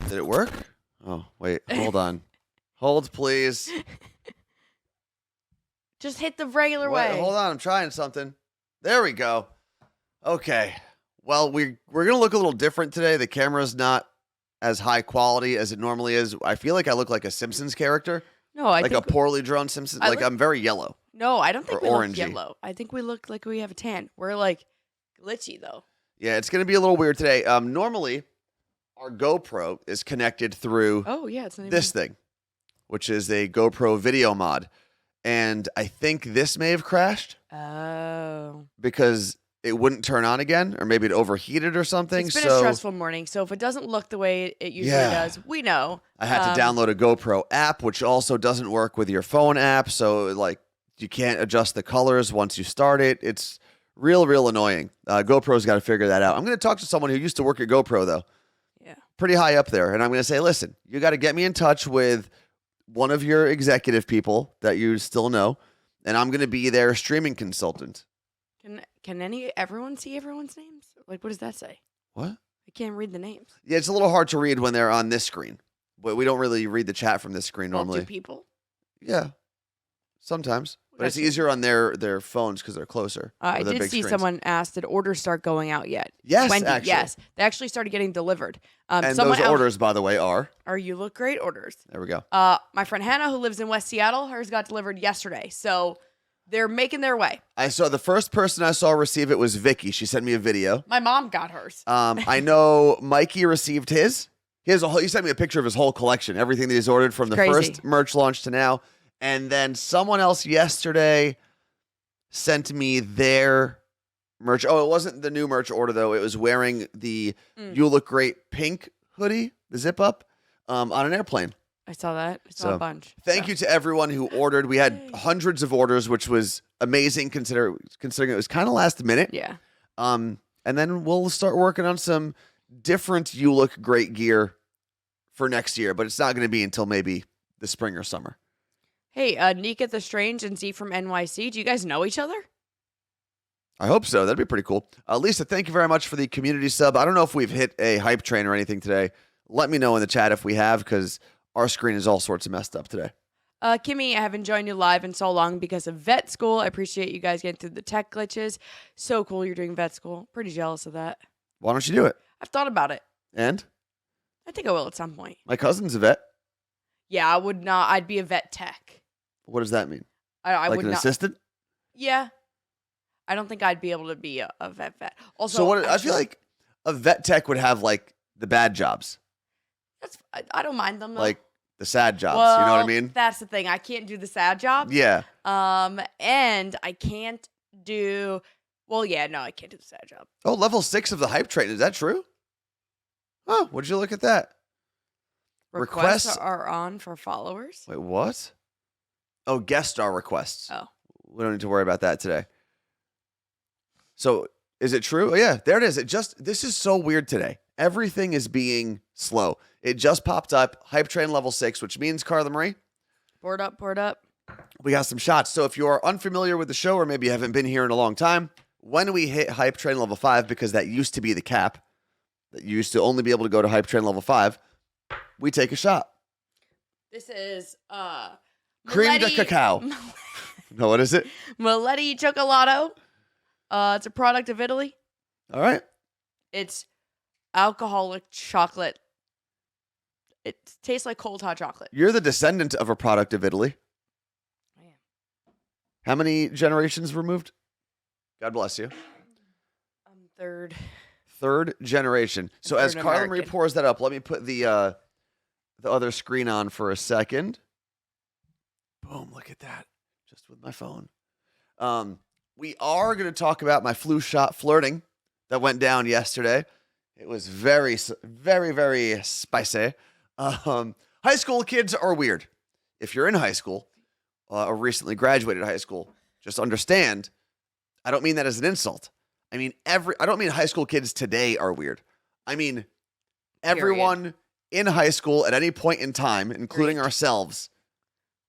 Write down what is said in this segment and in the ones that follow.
Did it work? Oh, wait. Hold on. Hold, please. Just hit the regular way. Hold on. I'm trying something. There we go. Okay. Well, we're going to look a little different today. The camera's not as high quality as it normally is. I feel like I look like a Simpsons character. No, I think a poorly drawn Simpsons. I'm very yellow. No, I don't think we orangey. look yellow. I think we look like we have a tan. We're like glitchy though. Yeah, it's going to be a little weird today. Normally, our GoPro is connected through it's not this thing, which is a GoPro video mod. And I think this may have crashed. Oh. Because it wouldn't turn on again, or maybe it overheated or something. It's been a stressful morning, so if it doesn't look the way it usually does, we know. I had to download a GoPro app, which also doesn't work with your phone app, so like you can't adjust the colors once you start it. It's real annoying. GoPro's got to figure that out. I'm going to talk to someone who used to work at GoPro, though. Yeah. Pretty high up there, and I'm going to say, listen, you got to get me in touch with one of your executive people that you still know, and I'm going to be their streaming consultant. Can everyone see everyone's names? Like, what does that say? What? I can't read the names. Yeah, it's a little hard to read when they're on this screen. But we don't really read the chat from this screen normally. Do people? Yeah, sometimes. But it's easier on their phones because they're closer. I did see someone ask, did orders start going out yet? Yes, Wendy, actually. yes. They actually started getting delivered. And those orders, by the way, are You Look Great orders. There we go. My friend Hannah, who lives in West Seattle, hers got delivered yesterday. So they're making their way. I saw the first person I saw receive it was Vicky. She sent me a video. My mom got hers. I know Mikey received his. He sent me a picture of his whole collection, everything that he's ordered from the first merch launch to now. And then someone else yesterday sent me their merch. Oh, it wasn't the new merch order, though. It was wearing the You Look Great pink hoodie, the zip up, on an airplane. I saw that. I saw a bunch. Thank you to everyone who ordered. We had hundreds of orders, which was amazing considering it was kind of last minute. Yeah. And then we'll start working on some different You Look Great gear for next year, but it's not going to be until maybe the spring or summer. Hey, Nika the Strange and Z from NYC, do you guys know each other? I hope so. That'd be pretty cool. Lisa, thank you very much for the community sub. I don't know if we've hit a hype train or anything today. Let me know in the chat if we have, because our screen is all sorts of messed up today. Kimmy, I haven't joined you live in so long because of vet school. I appreciate you guys getting through the tech glitches. So cool you're doing vet school. Pretty jealous of that. Why don't you do it? I've thought about it. And? I think I will at some point. My cousin's a vet. Yeah, I would not. I'd be a vet tech. What does that mean? I like would an not. assistant? Yeah. I don't think I'd be able to be a vet. Also, so what? I feel like a vet tech would have like the bad jobs. I don't mind them though. Like the sad jobs. Well, you know what I mean? That's the thing. I can't do the sad jobs. Yeah. And I can't do. Well, yeah, no, I can't do the sad job. Oh, level 6 of the hype train. Is that true? Oh, would you look at that? Requests are on for followers. Wait, what? Oh, guest star requests. Oh. We don't need to worry about that today. So, is it true? Oh, yeah, there it is. This is so weird today. Everything is being slow. It just popped up. Hype train level 6, which means, Carla Marie. Board up. We got some shots. So, if you are unfamiliar with the show or maybe you haven't been here in a long time, when we hit hype train level 5, because that used to be the cap, that you used to only be able to go to hype train level 5, we take a shot. This is Cream de cacao. No, what is it? Maletti Cioccolato. It's a product of Italy. All right. It's alcoholic chocolate. It tastes like cold hot chocolate. You're the descendant of a product of Italy. I am. How many generations removed? God bless you. Third. Third generation. So as Carla Marie pours that up, let me put the other screen on for a second. Boom, look at that. Just with my phone. We are going to talk about my flu shot flirting that went down yesterday. It was very, very, very spicy. High school kids are weird. If you're in high school or recently graduated high school, just understand, I don't mean that as an insult. I mean, I don't mean high school kids today are weird. I mean, everyone in high school at any point in time, including ourselves,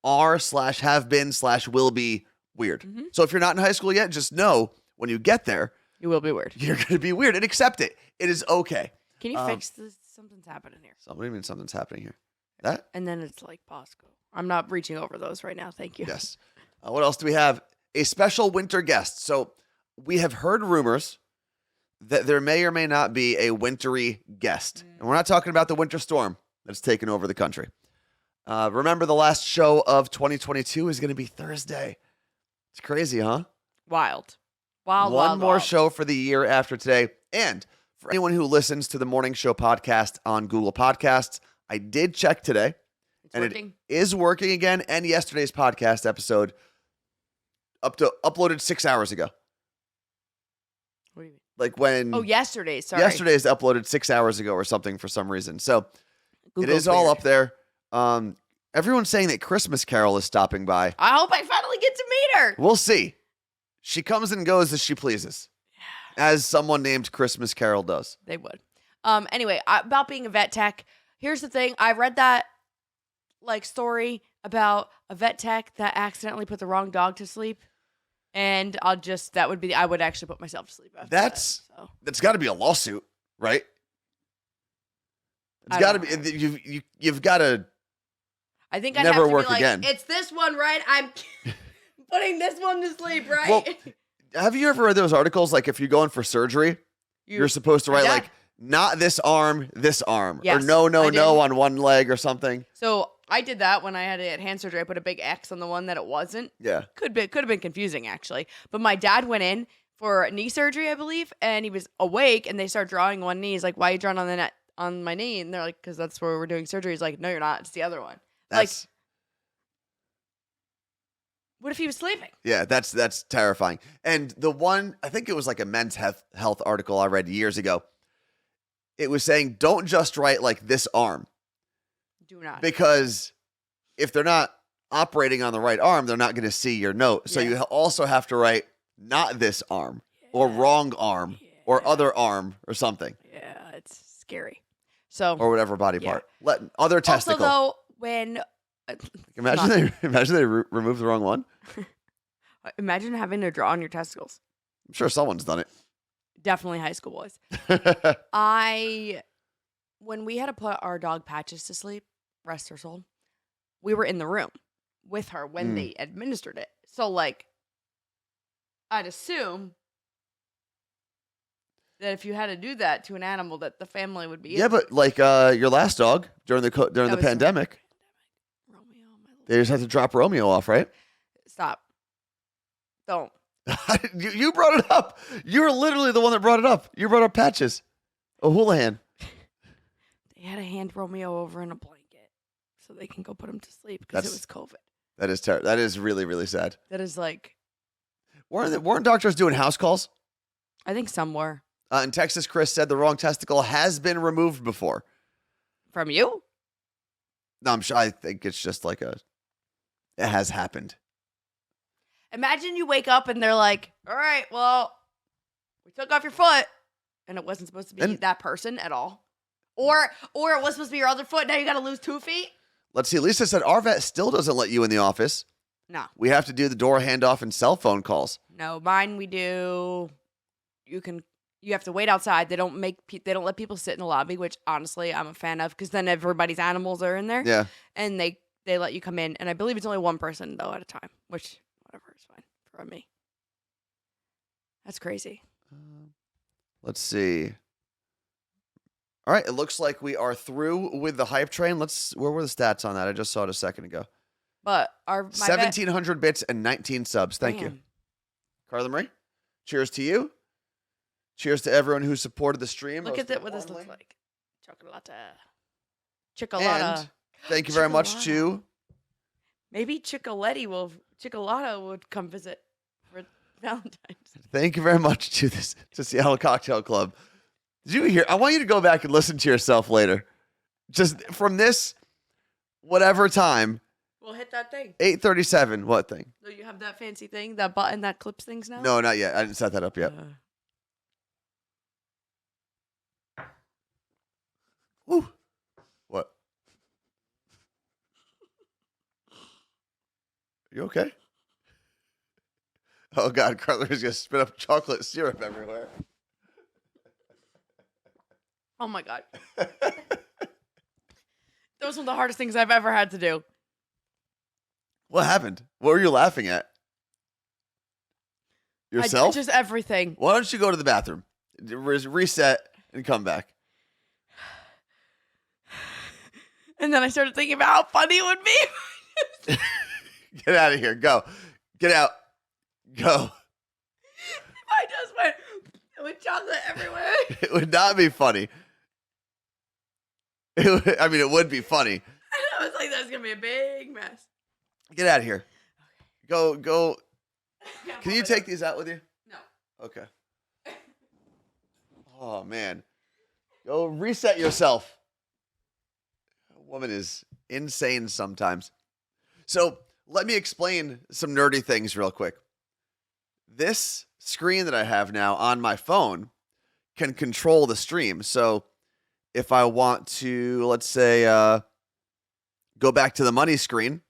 are/have been/will be weird. Mm-hmm. So if you're not in high school yet, just know when you get there, you will be weird. You're going to be weird and accept it. It is okay. Can you fix this something's happening here. What do you mean something's happening here? That? And then it's like Bosco. I'm not reaching over those right now. Thank you. Yes. What else do we have? A special winter guest. So we have heard rumors that there may or may not be a wintry guest. And we're not talking about the winter storm that's taken over the country. Remember, the last show of 2022 is going to be Thursday. It's crazy, huh? Wild. One more show for the year after today. And for anyone who listens to the Morning Show podcast on Google Podcasts, I did check today. It's working. It is working again. And yesterday's podcast episode uploaded 6 hours ago. What do you mean? Like when... Oh, yesterday's. Sorry. Yesterday's uploaded 6 hours ago or something for some reason. So Google's it is all up there. Everyone's saying that Christmas Carol is stopping by. I hope I finally get to meet her. We'll see. She comes and goes as she pleases, as someone named Christmas Carol does. They would. Anyway, about being a vet tech. Here's the thing. I read that story about a vet tech that accidentally put the wrong dog to sleep. And I would actually put myself to sleep after that's got to be a lawsuit, right? It's got to be. You've got to. I think I'd never have to work be like, again. It's this one, right? I'm putting this one to sleep, right? Well, have you ever read those articles? Like, if you're going for surgery, you're supposed to write not this arm, yes, or no on one leg or something. So I did that when I had hand surgery. I put a big X on the one that it wasn't. Yeah, could have been confusing actually. But my dad went in for knee surgery, I believe, and he was awake, and they started drawing one knee. He's like, "Why are you drawing on my knee?" And they're like, "Because that's where we're doing surgery." He's like, "No, you're not. It's the other one." What if he was sleeping? Yeah, that's terrifying. And the one, I think it was like a men's health article I read years ago. It was saying, don't just write like this arm. Do not. Because if they're not operating on the right arm, they're not going to see your note. So you also have to write not this arm or wrong arm or other arm or something. Yeah, it's scary. So or whatever body part. Other testicle. Also, though, when imagine they remove the wrong one. Imagine having to draw on your testicles. I'm sure someone's done it. Definitely high school boys. When we had to put our dog Patches to sleep, rest her soul, we were in the room with her when they administered it. So, I'd assume that if you had to do that to an animal, that the family would be. Yeah, but your last dog during the pandemic, Romeo, my they just had to drop Romeo off, right? Stop. Don't. You brought it up. You were literally the one that brought it up. You brought up Patches, O'Houlihan. They had to hand Romeo over in a blanket so they can go put him to sleep because it was COVID. That is terrible. That is really, really sad. That is weren't doctors doing house calls? I think some were. In Texas, Chris said the wrong testicle has been removed before. From you? No, I'm sure. I think it's just it has happened. Imagine you wake up and they're like, all right, well, we took off your foot. And it wasn't supposed to be that person at all. Or it was supposed to be your other foot. Now you got to lose 2 feet. Let's see. Lisa said our vet still doesn't let you in the office. No. We have to do the door handoff and cell phone calls. No, mine we do. You have to wait outside. They don't let people sit in the lobby, which honestly I'm a fan of because then everybody's animals are in there. Yeah. And they let you come in. And I believe it's only one person though at a time, which whatever is fine for me. That's crazy. Let's see. All right, it looks like we are through with the hype train. Where were the stats on that? I just saw it a second ago. But 1,700 bits and 19 subs. Thank you. Carla Marie, cheers to you. Cheers to everyone who supported the stream. Look at what this looks like. Chocolata. And thank you very much to... Maybe Chocolata would come visit for Valentine's. Thank you very much to Seattle Cocktail Club. Did you hear? I want you to go back and listen to yourself later. Just from this, whatever time. We'll hit that thing. 8:37. What thing? So you have that fancy thing, that button that clips things now? No, not yet. I didn't set that up yet. Woo. What? Are you okay? Oh, God. Carla's going to spit up chocolate syrup everywhere. Oh, my God. was one of the hardest things I've ever had to do. What happened? What were you laughing at? Yourself? Just everything. Why don't you go to the bathroom, reset, and come back? And then I started thinking about how funny it would be. Get out of here. Go. Get out. Go. I just went with chocolate everywhere. It would not be funny. It would be funny. I was like, that's going to be a big mess. Get out of here. Go. Can you take these out with you? No. Okay. Oh, man. Go reset yourself. A woman is insane sometimes. So let me explain some nerdy things real quick. This screen that I have now on my phone can control the stream. So if I want to, let's say, go back to the money screen,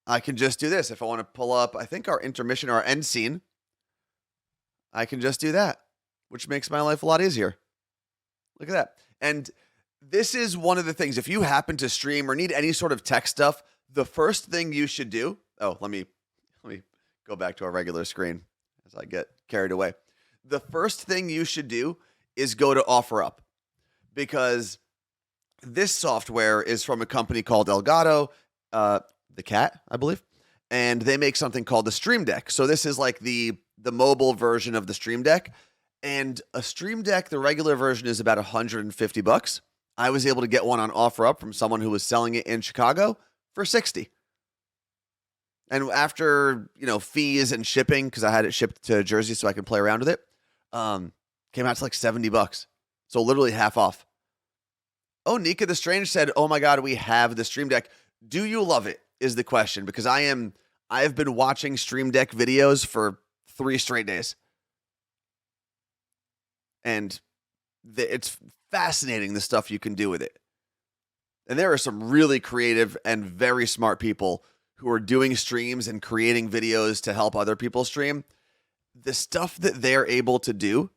I can just do this. If I want to pull up, I think our intermission or our end scene, I can just do that, which makes my life a lot easier. Look at that. And this is one of the things, if you happen to stream or need any sort of tech stuff, the first thing you should do, let me go back to our regular screen as I get carried away. The first thing you should do is go to OfferUp, because this software is from a company called Elgato, the cat, I believe, and they make something called the Stream Deck. So this is like the mobile version of the Stream Deck, and a Stream Deck, the regular version, is about $150. I was able to get one on OfferUp from someone who was selling it in Chicago for $60. And after, fees and shipping, because I had it shipped to Jersey so I could play around with it, came out to like $70. So literally half off. Oh, Nika the Strange said, oh my God, we have the Stream Deck. Do you love it is the question, because I have been watching Stream Deck videos for 3 straight days. And it's fascinating the stuff you can do with it. And there are some really creative and very smart people who are doing streams and creating videos to help other people stream. The stuff that they're able to do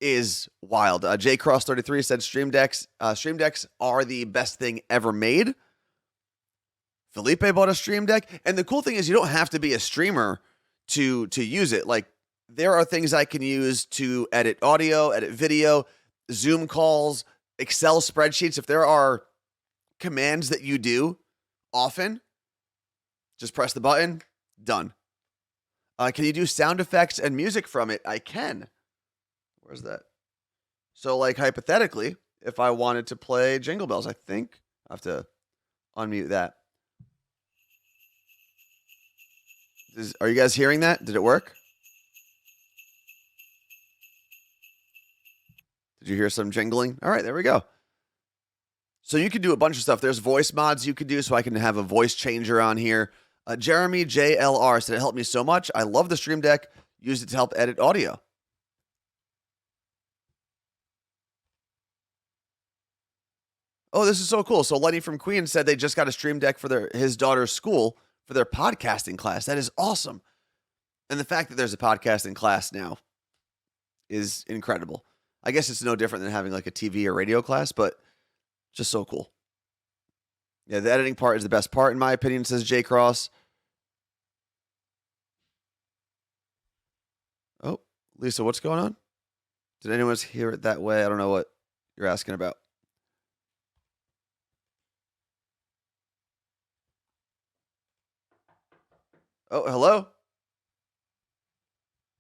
is wild. JCross33 said Stream Decks are the best thing ever made. Felipe bought a Stream Deck. And the cool thing is you don't have to be a streamer to use it. Like, there are things I can use to edit audio, edit video, Zoom calls, Excel spreadsheets. If there are commands that you do often, just press the button, done. Can you do sound effects and music from it? I can. Where's that? So, like, hypothetically, if I wanted to play Jingle Bells, I think I have to unmute that. Are you guys hearing that? Did it work? Did you hear some jingling? All right, there we go. So you can do a bunch of stuff. There's voice mods you can do, so I can have a voice changer on here. Jeremy JLR said, it helped me so much. I love the Stream Deck. Use it to help edit audio. Oh, this is so cool. So Lenny from Queens said they just got a Stream Deck for his daughter's school for their podcasting class. That is awesome. And the fact that there's a podcasting class now is incredible. I guess it's no different than having like a TV or radio class, but just so cool. Yeah, the editing part is the best part, in my opinion, says J Cross. Oh, Lisa, what's going on? Did anyone else hear it that way? I don't know what you're asking about. Oh, hello?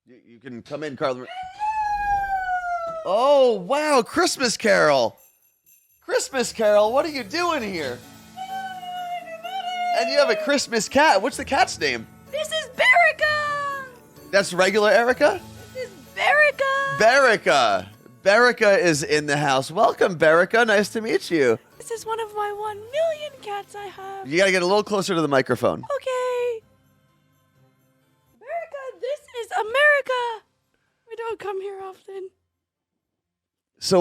You can come in, Carla. Oh, wow, Christmas Carol. Christmas Carol, what are you doing here? And you have a Christmas cat. What's the cat's name? This is Berica. That's regular Erica? This is Berica. Berica. Berica is in the house. Welcome, Berica. Nice to meet you. This is one of my 1 million cats I have. You got to get a little closer to the microphone. Okay. Berica, this is America. We don't come here often. So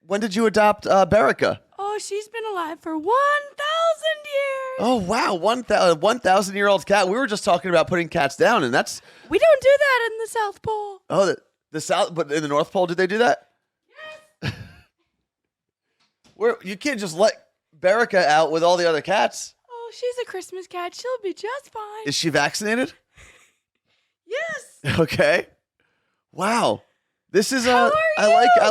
when did you adopt Berica? Oh, she's been alive for 1,000 years. Oh, wow. 1,000-year-old cat. We were just talking about putting cats down, and that's... We don't do that in the South Pole. Oh, the South... But in the North Pole, did they do that? Yes. You can't just let Berica out with all the other cats. Oh, she's a Christmas cat. She'll be just fine. Is she vaccinated? Yes. Okay. Wow. This is I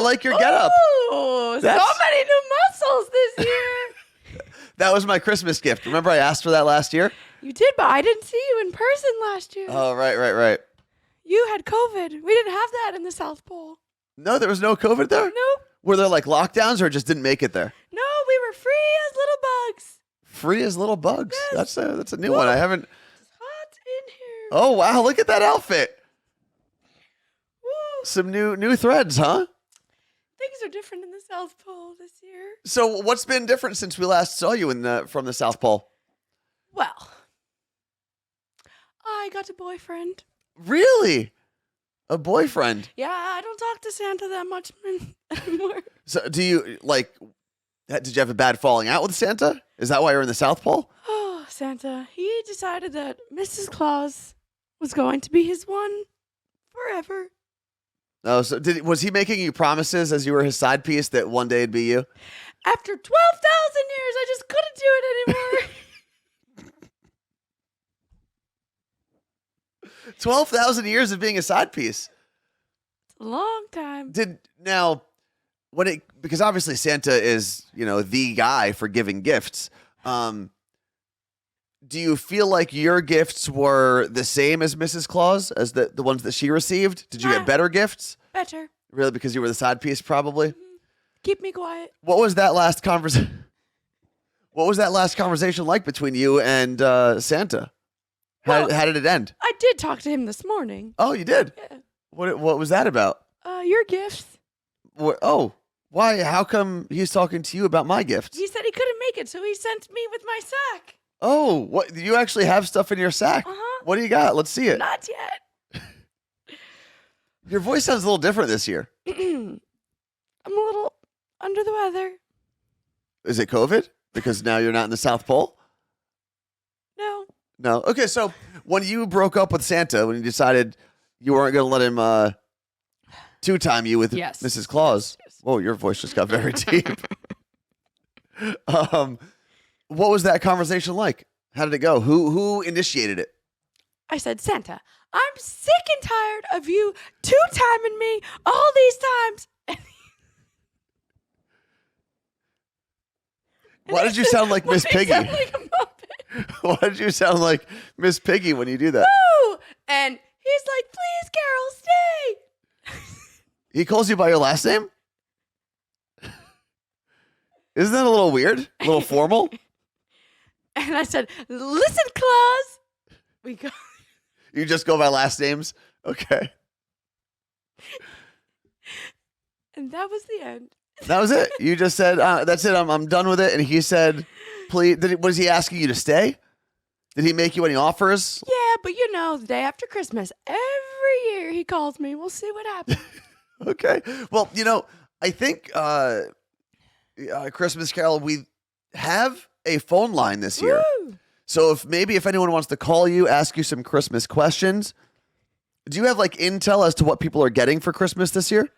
like your getup. Oh, so many new muscles this year. That was my Christmas gift. Remember I asked for that last year? You did, but I didn't see you in person last year. Oh, right. You had COVID. We didn't have that in the South Pole. No, there was no COVID there? Nope. Were there like lockdowns or it just didn't make it there? No, we were free as little bugs. Free as little bugs. Yes. That's a new one. I haven't. It's hot in here. Oh, wow. Look at that outfit. Woo. Some new threads, huh? Things are different in the South Pole this year. So what's been different since we last saw you from the South Pole? Well, I got a boyfriend. Really? A boyfriend? Yeah, I don't talk to Santa that much anymore. So do you did you have a bad falling out with Santa? Is that why you're in the South Pole? Oh, Santa. He decided that Mrs. Claus was going to be his one forever. Oh, so was he making you promises as you were his side piece that one day it'd be you? After 12,000 years, I just couldn't do it anymore. 12,000 years of being a side piece. It's a long time. Because obviously Santa is, the guy for giving gifts. Do you feel like your gifts were the same as Mrs. Claus, as the ones that she received? Did you get better gifts? Better. Really, because you were the side piece, probably? Keep me quiet. What was that last conversation? What was that last conversation like between you and Santa? How did it end? I did talk to him this morning. Oh, you did? Yeah. What was that about? Your gifts. Why? How come he's talking to you about my gifts? He said he couldn't make it, so he sent me with my sack. Oh, what? You actually have stuff in your sack? Uh-huh. What do you got? Let's see it. Not yet. Your voice sounds a little different this year. I'm a little under the weather. Is it COVID? Because now you're not in the South Pole? No. Okay, so when you broke up with Santa, when you decided you weren't going to let him two-time you with Mrs. Claus. Yes. Whoa, your voice just got very deep. What was that conversation like? How did it go? Who initiated it? I said, Santa, I'm sick and tired of you two-timing me all these times. Why did you sound like Miss Piggy? Sound like a Muppet. Why did you sound like Miss Piggy when you do that? Woo! And he's like, please, Carol, stay. He calls you by your last name? Isn't that a little weird? A little formal? And I said, listen, Claus. We go. You just go by last names? Okay. And that was the end. That was it. You just said, that's it. I'm done with it. And he said, please, was he asking you to stay? Did he make you any offers? Yeah, but the day after Christmas, every year he calls me. We'll see what happens. Okay. Well, I think Christmas Carol, we have a phone line this year. Woo! So if anyone wants to call you, ask you some Christmas questions. Do you have intel as to what people are getting for Christmas this year?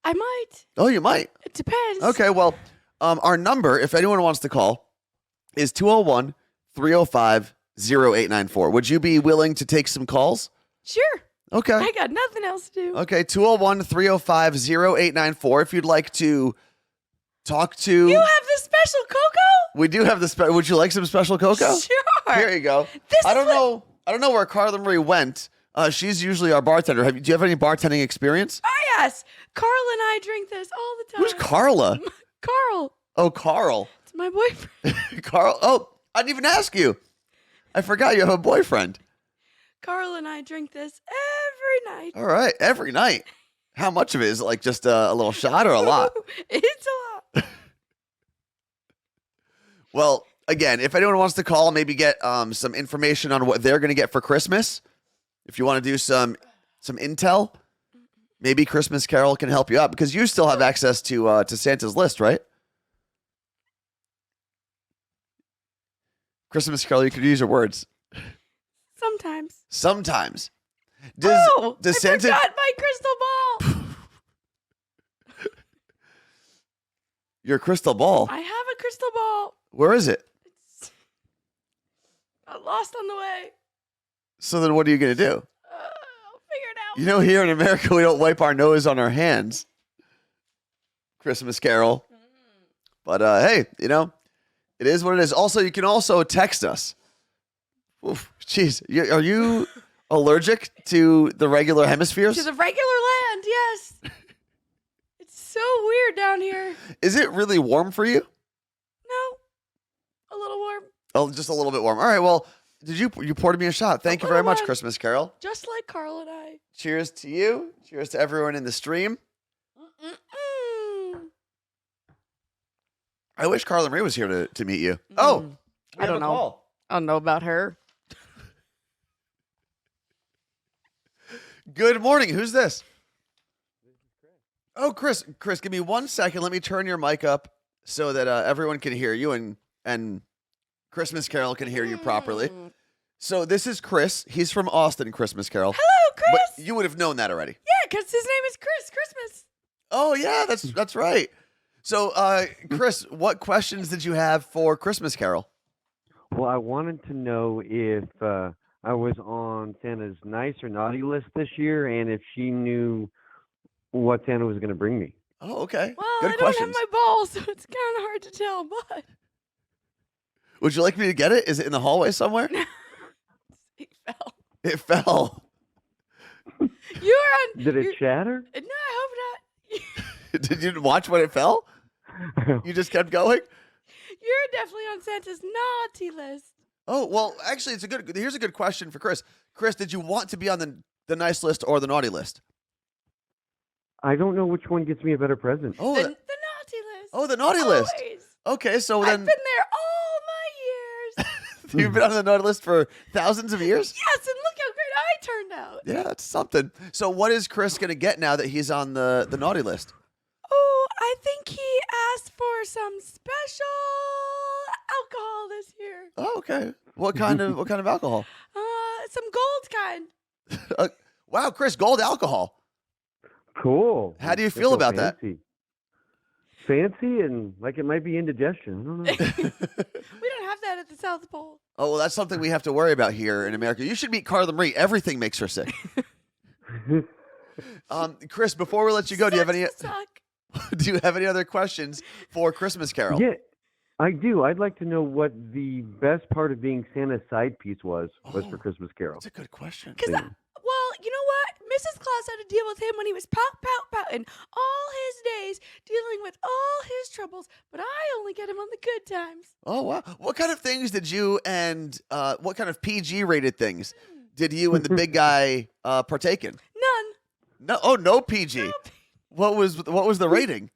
I might. Oh, you might. It depends. Okay, well, our number, if anyone wants to call, is 201-305-0894. Would you be willing to take some calls? Sure. Okay. I got nothing else to do. Okay, 201-305-0894. If you'd like to talk to... You have the special cocoa? We do have the would you like some special cocoa? Sure. Here you go. I don't know where Carla Marie went. She's usually our bartender. Do you have any bartending experience? Oh, yes. Carl and I drink this all the time. Who's Carla? Carl. Oh, Carl. It's my boyfriend. Carl. Oh, I didn't even ask you. I forgot you have a boyfriend. Carl and I drink this every night. All right. Every night. How much of it is it just a little shot or a lot? It's a lot. Well, again, if anyone wants to call, maybe get some information on what they're going to get for Christmas. If you want to do some intel, maybe Christmas Carol can help you out because you still have access to Santa's list, right? Christmas Carol, you could use your words. Sometimes. Does Santa? I forgot my crystal ball. Your crystal ball. I have a crystal ball. Where is it? It's got lost on the way. So then what are you going to do? I'll figure it out. You know, here in America, we don't wipe our nose on our hands. Christmas Carol. But hey, you know, it is what it is. Also, you can also text us. Oof, jeez, are you allergic to the regular hemispheres? To the regular land, yes. It's so weird down here. Is it really warm for you? No, a little warm. Oh, just a little bit warm. All right, well, you poured me a shot. Thank you very much, Christmas Carol. Just like Carla and I. Cheers to you. Cheers to everyone in the stream. I wish Carla Marie was here to meet you. Oh, I don't know. Call. I don't know about her. Good morning. Who's this? Oh, Chris. Chris, give me 1 second. Let me turn your mic up so that everyone can hear you and Christmas Carol can hear you properly. So this is Chris. He's from Austin, Christmas Carol. Hello, Chris. But you would have known that already. Yeah, because his name is Chris Christmas. Oh, yeah, that's right. So, Chris, what questions did you have for Christmas Carol? Well, I wanted to know if I was on Santa's nice or naughty list this year, and if she knew what Santa was going to bring me. Oh, okay. Well, Good I questions. don't have my balls, so it's kind of hard to tell, but Would you like me to get it? Is it in the hallway somewhere? it fell. It fell. You're on. Did it shatter? No, I hope not. Did you watch when it fell? You just kept going? You're definitely on Santa's naughty list. Oh, well, actually, here's a good question for Chris. Chris, did you want to be on the nice list or the naughty list? I don't know which one gets me a better present. Oh, The naughty list. Oh, the naughty list. Always. Okay, so I've then been there all my years. you've been on the naughty list for thousands of years? Yes, and look how great I turned out. Yeah, that's something. So what is Chris going to get now that he's on the naughty list? Oh, I think he asked for some special alcohol this year. Oh, okay. What kind of alcohol? Some gold kind. Wow, Chris, gold alcohol. Cool. How do you I feel about that? Fancy and like it might be indigestion. I don't know. We don't have that at the South Pole. Oh, well, that's something we have to worry about here in America. You should meet Carla Marie. Everything makes her sick. Chris, before we let you go, do you have any other questions for Christmas Carol? Yeah, I do. I'd like to know what the best part of being Santa's side piece was for Christmas Carol. That's a good question. Well, you know what? Mrs. Claus had to deal with him when he was pouting all his days, dealing with all his troubles, but I only get him on the good times. Oh, wow. What kind of things did you and what kind of PG rated things did you and the big guy partake in? None. No. Oh, no PG. No. What was the rating?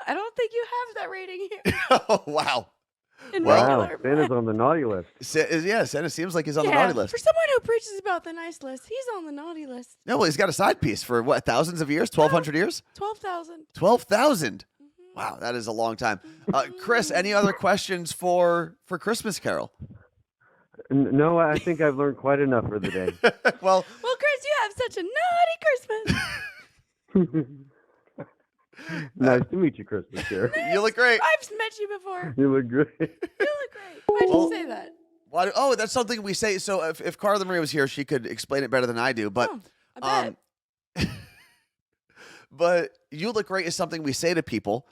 I don't think you have that rating here. Oh, wow. Wow, Regular, Santa's on the naughty list. Yeah, Santa seems like he's on the naughty list. For someone who preaches about the nice list, he's on the naughty list. No, well, he's got a side piece for what, thousands of years? 1,200 years? 12,000. 12,000. Wow, that is a long time. Chris, any other questions for Christmas Carol? No, I think I've learned quite enough for the day. Well, Chris, you have such a naughty Christmas. Nice to meet you, Christmas Carol. you look great. I've met you before. You look great. You look great. Why'd you say that? Oh, that's something we say. So if Carla Marie was here, she could explain it better than I do. But, I bet. but you look great is something we say to people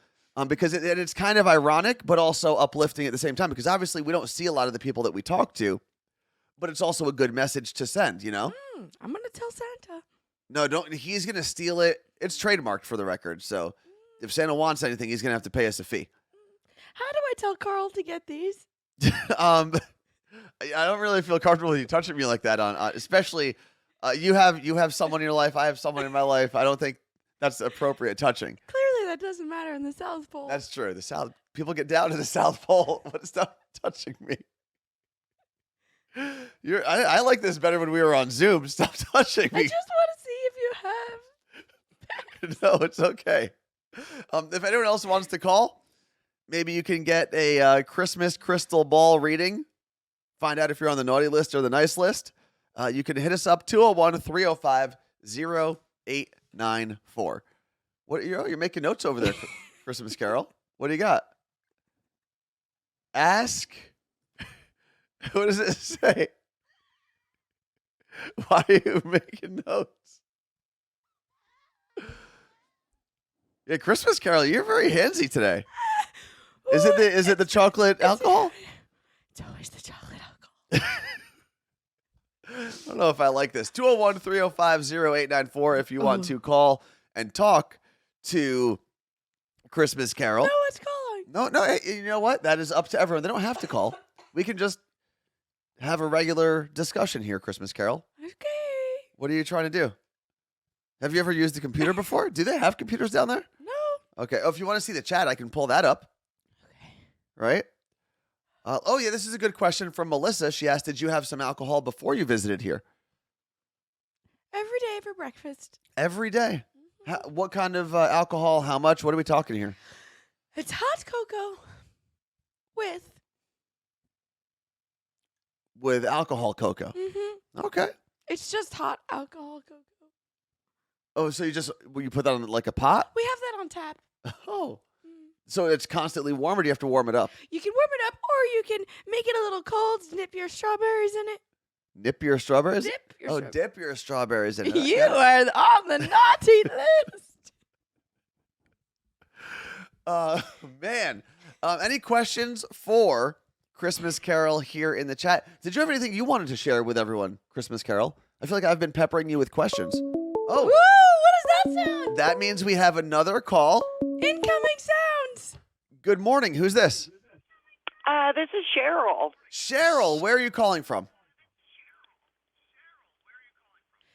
because it's kind of ironic, but also uplifting at the same time. Because obviously we don't see a lot of the people that we talk to, but it's also a good message to send, you know? I'm going to tell Santa. No, don't. He's going to steal it. It's trademarked for the record. So if Santa wants anything, he's going to have to pay us a fee. How do I tell Carl to get these? I don't really feel comfortable with you touching me like that especially you have someone in your life. I have someone in my life. I don't think that's appropriate touching. Clearly that doesn't matter in the South Pole. That's true. The South people get down to the South Pole. But stop touching me. I like this better when we were on Zoom. Stop touching me. I just want to see if you have. No, it's okay. If anyone else wants to call, maybe you can get a Christmas crystal ball reading. Find out if you're on the naughty list or the nice list. You can hit us up 201-305-0894. What you're making notes over there. Christmas Carol. What do you got? Ask. What does it say? Why are you making notes? Yeah, Christmas Carol, you're very handsy today. Is it the chocolate alcohol? It's always the chocolate alcohol. I don't know if I like this. 201-305-0894 if you want to call and talk to Christmas Carol. No one's calling. No, you know what? That is up to everyone. They don't have to call. We can just have a regular discussion here, Christmas Carol. Okay. What are you trying to do? Have you ever used a computer before? Do they have computers down there? No. Okay. Oh, if you want to see the chat, I can pull that up. Okay. Right? Oh, yeah, this is a good question from Melissa. She asked, did you have some alcohol before you visited here? Every day for breakfast. Every day. What kind of alcohol? How much? What are we talking here? It's hot cocoa With alcohol cocoa. Mm-hmm. Okay. It's just hot alcohol cocoa. Oh, so will you put that on like a pot? We have that on tap. Oh. So it's constantly warm, or do you have to warm it up? You can warm it up, or you can make it a little cold, dip your strawberries in it. Nip your strawberries? Dip your strawberries. Dip your strawberries in it. You are on the naughty list. Man. Any questions for Christmas Carol here in the chat? Did you have anything you wanted to share with everyone, Christmas Carol? I feel like I've been peppering you with questions. Oh. Woo! What does that sound? That means we have another call. Incoming sounds. Good morning. Who's this? This is Cheryl. Cheryl, where are you calling from?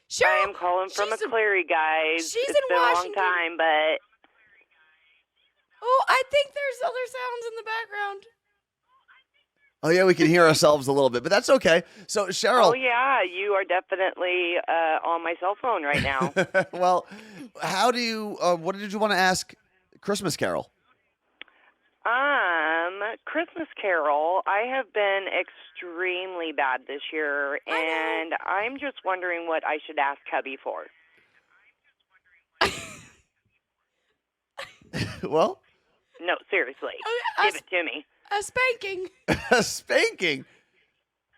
Cheryl, I am calling from McCleary, guys. She's it's in been Washington. a long time, but... Oh, I think there's other sounds in the background. Oh, yeah, we can hear ourselves a little bit, but that's okay. So, Cheryl. Oh, yeah, you are definitely on my cell phone right now. Well, what did you want to ask Christmas Carol? Christmas Carol, I have been extremely bad this year, and I'm just wondering what I should ask hubby for. Well? No, seriously. Okay, give it to me. A spanking. A spanking?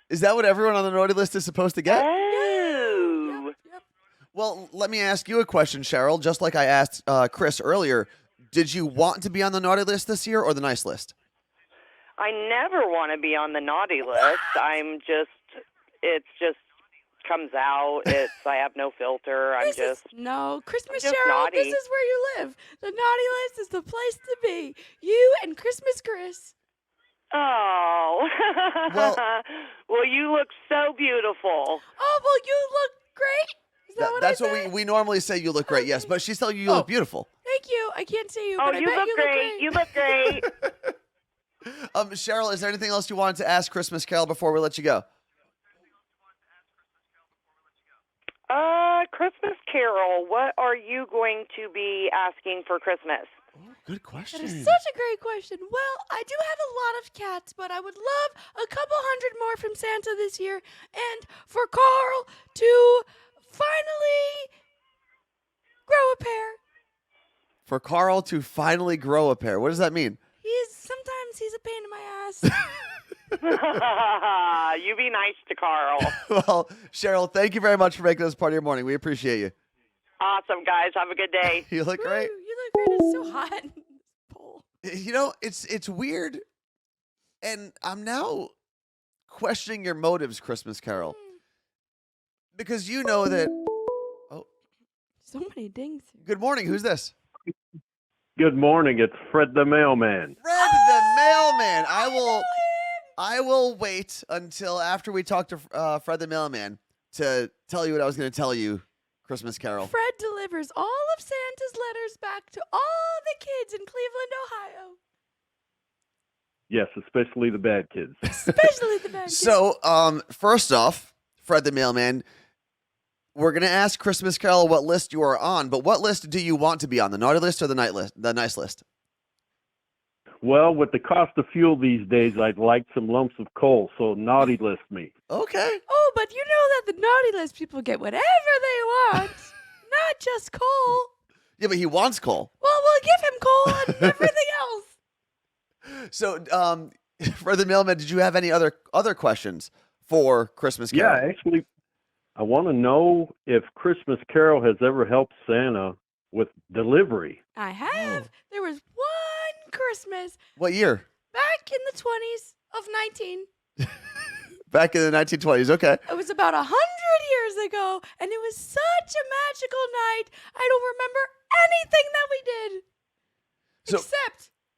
Is that what everyone on the naughty list is supposed to get? Oh. Yep. Well, let me ask you a question, Cheryl. Just like I asked Chris earlier, did you want to be on the naughty list this year or the nice list? I never want to be on the naughty list. It just comes out. I have no filter. No, Christmas just Cheryl, naughty. This is where you live. The naughty list is the place to be. You and Christmas Chris. Oh. Well, you look so beautiful. Oh, well, you look great. Is that what That's I said? what we normally say. You look great, yes, but she's telling you look beautiful. Thank you. I can't see you, Oh, but I you bet look you great. You look great. Cheryl, is there anything else you wanted to ask Christmas Carol before we let you go? Christmas Carol, what are you going to be asking for Christmas? Oh, good question. That is such a great question. Well, I do have a lot of cats, but I would love a couple hundred more from Santa this year, and for Carl to finally grow a pair. For Carl to finally grow a pair. What does that mean? Sometimes he's a pain in my ass. You be nice to Carl. Well, Cheryl, thank you very much for making this part of your morning. We appreciate you. Awesome, guys. Have a good day. You look great. Woo, you look great. It's so hot. Pole. You know, it's weird, and I'm now questioning your motives, Christmas Carol, because you know that. Oh, so many dings. Good morning. Who's this? Good morning. It's Fred the mailman. Fred the mailman. I will wait until after we talk to Fred the mailman to tell you what I was going to tell you, Christmas Carol. Fred delivers all of Santa's letters back to all the kids in Cleveland, Ohio. Yes, especially the bad kids. Especially the bad kids. So, first off, Fred the mailman, we're going to ask Christmas Carol what list you are on, but what list do you want to be on, the naughty list or the nice list? Well, with the cost of fuel these days, I'd like some lumps of coal, so naughty list me. Oh, Okay. but you know that the naughty list people get whatever they want, not just coal. Yeah, but he wants coal. Well, we'll give him coal everything else. So, for the mailman, did you have any other questions for Christmas Carol? Yeah, actually, I want to know if Christmas Carol has ever helped Santa with delivery. I have. There was one Christmas What year? back in the 20s of 19. Back in the 1920s. Okay. It was about 100 years ago, and it was such a magical night. I don't remember anything that we did. So,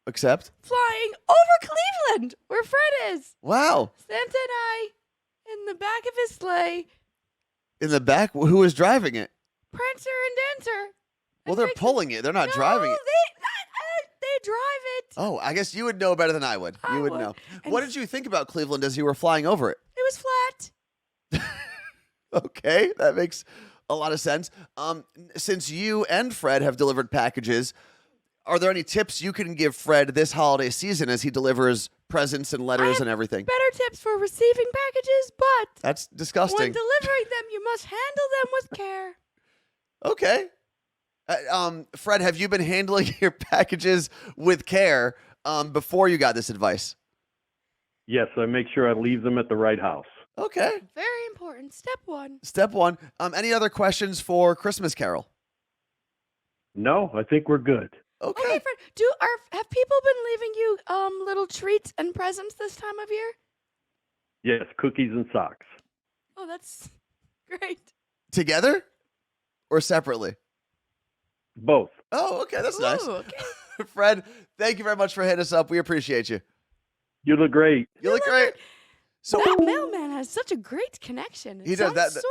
except flying over Cleveland, where Fred is. Wow. Santa and I, in the back of his sleigh. In the back? Who was driving it? Prancer and Dancer. Well, they're pulling it. They're not driving it. They drive it. Oh, I guess you would know better than I would. You would know. And what did you think about Cleveland as you were flying over it? It was flat. Okay, that makes a lot of sense. Since you and Fred have delivered packages, are there any tips you can give Fred this holiday season as he delivers presents and letters and everything? Better tips for receiving packages, but That's disgusting. when delivering them, you must handle them with care. Okay. Fred, have you been handling your packages with care before you got this advice? Yes, I make sure I leave them at the right house. Okay. Very important. Step one. Step one. Any other questions for Christmas Carol? No, I think we're good. Okay. Okay, Fred. Have people been leaving you little treats and presents this time of year? Yes, cookies and socks. Oh, that's great. Together or separately? Both. Oh, okay. That's nice. Ooh, okay. Fred, thank you very much for hitting us up. We appreciate you. You look great. You look great. So that mailman has such a great connection. It He does. sounds That- so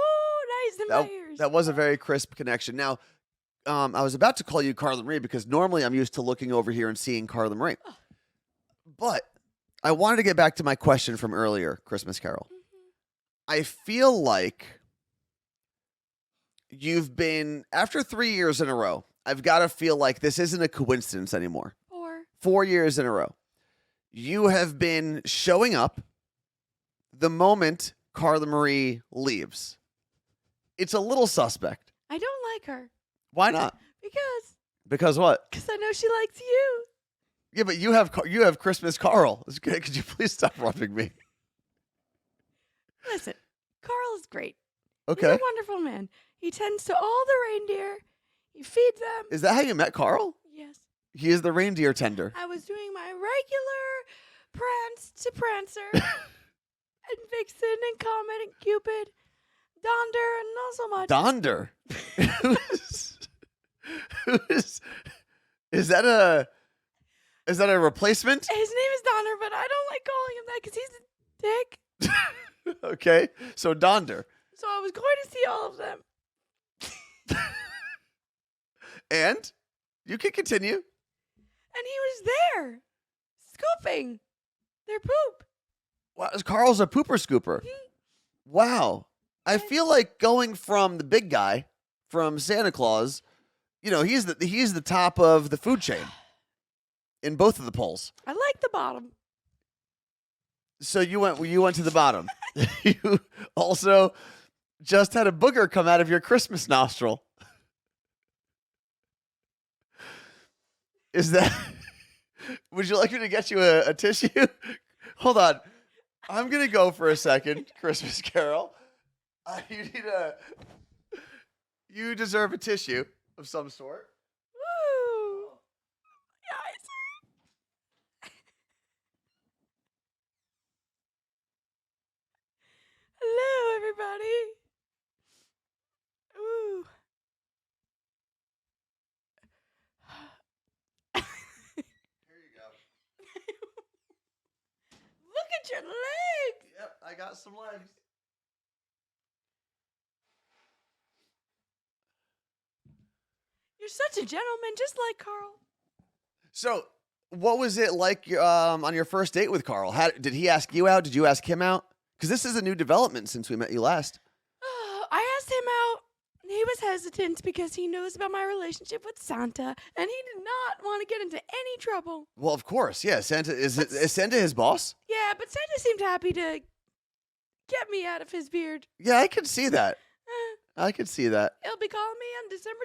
nice in my ears. that was a very crisp connection. Now, I was about to call you Carla Marie because normally I'm used to looking over here and seeing Carla Marie. But I wanted to get back to my question from earlier, Christmas Carol. I feel like you've been, after 3 years in a row, I've got to feel like this isn't a coincidence anymore. 4 years in a row. You have been showing up the moment Carla Marie leaves. It's a little suspect. I don't like her. Why not? Because what? Because I know she likes you. Yeah, but you have Christmas Carl. Could you please stop rubbing me? Listen, Carl is great. Okay. He's a wonderful man. He tends to all the reindeer. He feeds them. Is that how you met Carl? Yes. He is the reindeer tender. I was doing my regular prance to Prancer and Vixen and Comet and Cupid, Donder and not so much. Donder. Is that a replacement? His name is Donder, but I don't like calling him that because he's a dick. Okay, so Donder. So I was going to see all of them. And you can continue. And he was there, scooping their poop. Wow, Carl's a pooper scooper. Wow. I feel like going from the big guy, from Santa Claus, he's the top of the food chain in both of the polls. I like the bottom. So you went to the bottom. You also just had a booger come out of your Christmas nostril. Is that? Would you like me to get you a tissue? Hold on. I'm gonna go for a second, Christmas Carol. You deserve a tissue of some sort. Woo! Yes. Hello, everybody. Ooh. Here you go. Look at your legs. Yep, I got some legs. You're such a gentleman, just like Carl. So, what was it like on your first date with Carl? Did he ask you out? Did you ask him out? Because this is a new development since we met you last. I asked him out. He was hesitant because he knows about my relationship with Santa, and he did not want to get into any trouble. Well, of course, yeah. Santa is Santa his boss? Yeah, but Santa seemed happy to get me out of his beard. Yeah, I can see that. I could see that. He'll be calling me on December